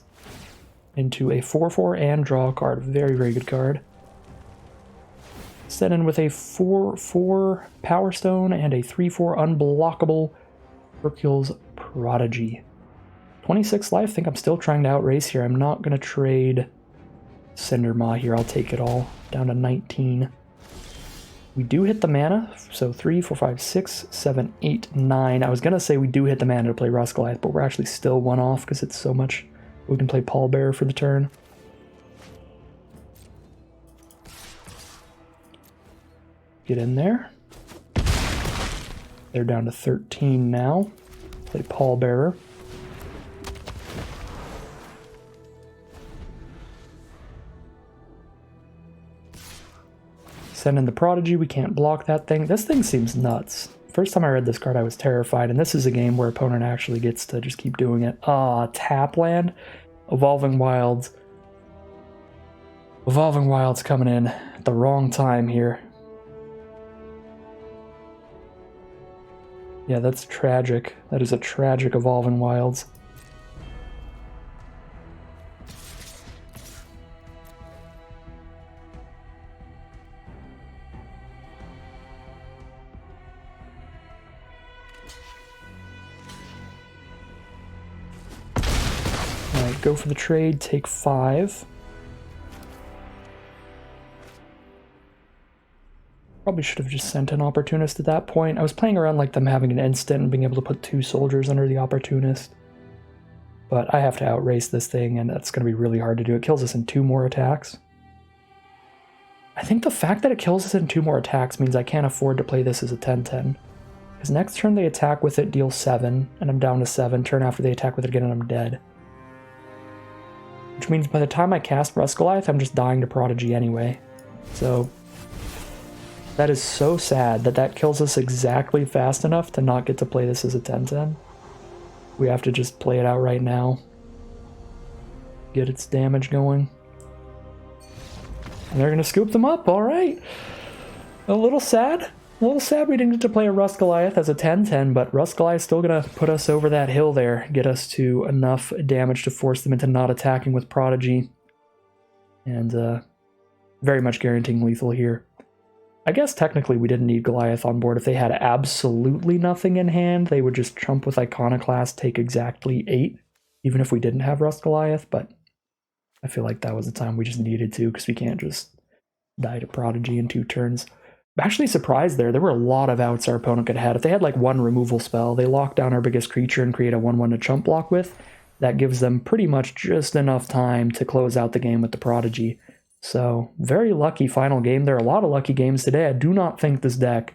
into a 4/4 and draw a card. Very, very good card. Set in with a 4/4 Power Stone and a 3/4 unblockable Hercule's Prodigy. 26 life, I think I'm still trying to outrace here. I'm not going to trade Cinder Maw here, I'll take it all. Down to 19. We do hit the mana, so 3, 4, 5, 6, 7, 8, 9. I was going to say we do hit the mana to play Rust Goliath, but we're actually still one off because it's so much. We can play Pallbearer for the turn. Get in there. They're down to 13 now. Play Pallbearer. Send in the Prodigy, we can't block that thing. This thing seems nuts. First time I read this card, I was terrified, and this is a game where opponent actually gets to just keep doing it. Tap land. Evolving Wilds. Evolving Wilds coming in at the wrong time here. Yeah, that's tragic. That is a tragic Evolving Wilds. Go for the trade, take 5. Probably should have just sent an Opportunist at that point. I was playing around like them having an instant and being able to put 2 soldiers under the Opportunist. But I have to outrace this thing, and that's going to be really hard to do. It kills us in 2 more attacks. I think the fact that it kills us in 2 more attacks means I can't afford to play this as a 10/10. Because next turn they attack with it, deal 7, and I'm down to 7. Turn after they attack with it again, and I'm dead. Which means by the time I cast Rust Goliath, I'm just dying to Prodigy anyway. So that is so sad that that kills us exactly fast enough to not get to play this as a 10/10. We have to just play it out right now. Get its damage going. And they're going to scoop them up, alright. A little sad. A little sad we didn't get to play a Rust Goliath as a 10/10, but Rust Goliath's still going to put us over that hill there, get us to enough damage to force them into not attacking with Prodigy. And very much guaranteeing lethal here. I guess technically we didn't need Goliath on board. If they had absolutely nothing in hand, they would just chump with Iconoclast, take exactly 8, even if we didn't have Rust Goliath, but I feel like that was the time we just needed to, because we can't just die to Prodigy in 2 turns. I'm actually surprised there. There were a lot of outs our opponent could have had. If they had like 1 removal spell, they lock down our biggest creature and create a 1/1 to chump block with. That gives them pretty much just enough time to close out the game with the Prodigy. So, very lucky final game. There are a lot of lucky games today. I do not think this deck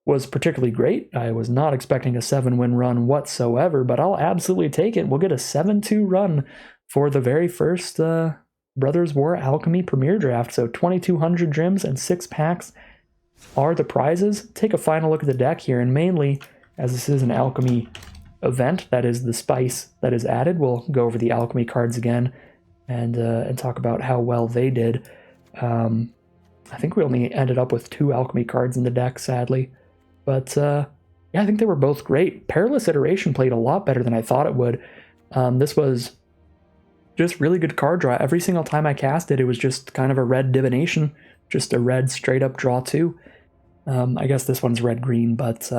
was particularly great. I was not expecting a 7-win run whatsoever, but I'll absolutely take it. We'll get a 7-2 run for the very first Brothers War Alchemy Premier Draft. So 2,200 Drims and 6 packs are the prizes. Take a final look at the deck here, and mainly, as this is an alchemy event, that is the spice that is added, we'll go over the alchemy cards again and talk about how well they did. I think we only ended up with 2 alchemy cards in the deck, sadly. But yeah, I think they were both great. Perilous Iteration played a lot better than I thought it would. This was just really good card draw. Every single time I cast it, it was just kind of a red divination, just a red straight up draw 2. I guess this one's red-green, but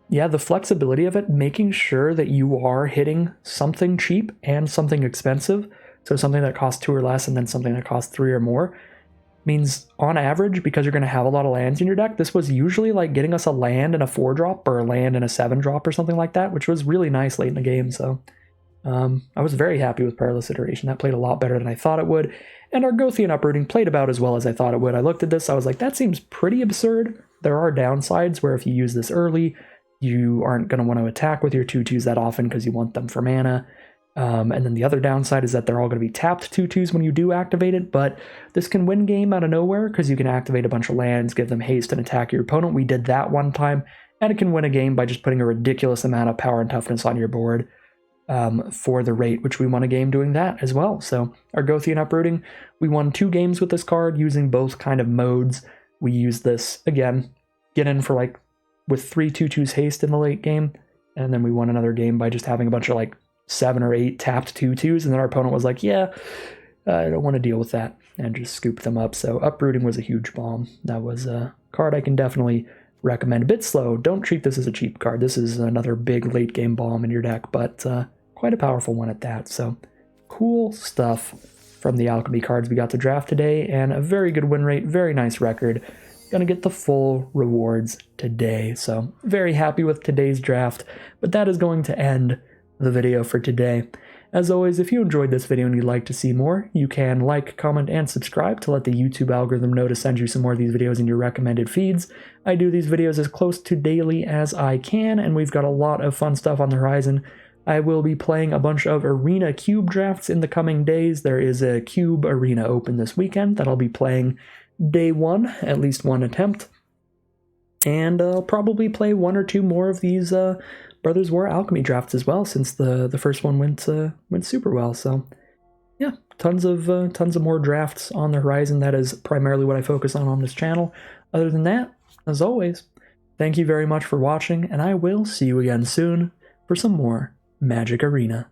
yeah, the flexibility of it, making sure that you are hitting something cheap and something expensive, so something that costs 2 or less and then something that costs 3 or more, means on average, because you're going to have a lot of lands in your deck, this was usually like getting us a land and a 4-drop or a land and a 7-drop or something like that, which was really nice late in the game. So I was very happy with Perilous Iteration. That played a lot better than I thought it would, and Argothian Uprooting played about as well as I thought it would. I looked at this, I was like, that seems pretty absurd. There are downsides where if you use this early, you aren't going to want to attack with your 2/2s that often because you want them for mana. And then the other downside is that they're all going to be tapped 2/2s when you do activate it, but this can win game out of nowhere because you can activate a bunch of lands, give them haste, and attack your opponent. We did that one time, and it can win a game by just putting a ridiculous amount of power and toughness on your board for the rate, which we won a game doing that as well. So Argothian Uprooting, we won 2 games with this card using both kind of modes. We used this, again, get in for like with 3 2/2s haste in the late game, and then we won another game by just having a bunch of like 7 or 8 tapped 2/2s, and then our opponent was like, yeah, I don't want to deal with that, and just scooped them up. So Uprooting was a huge bomb. That was a card I can definitely recommend. A bit slow. Don't treat this as a cheap card. This is another big late game bomb in your deck, but quite a powerful one at that. So cool stuff from the alchemy cards we got to draft today, and a very good win rate, very nice record. Gonna get the full rewards today, so very happy with today's draft. But that is going to end the video for today. As always, if you enjoyed this video and you'd like to see more, you can like, comment, and subscribe to let the YouTube algorithm know to send you some more of these videos in your recommended feeds. I do these videos as close to daily as I can, and we've got a lot of fun stuff on the horizon. I will be playing a bunch of Arena Cube drafts in the coming days. There is a Cube Arena open this weekend that I'll be playing day 1, at least 1 attempt. And I'll probably play 1 or 2 more of these Brothers War Alchemy drafts as well, since the first one went super well. So yeah, tons of more drafts on the horizon. That is primarily what I focus on this channel. Other than that, as always, thank you very much for watching, and I will see you again soon for some more Magic Arena.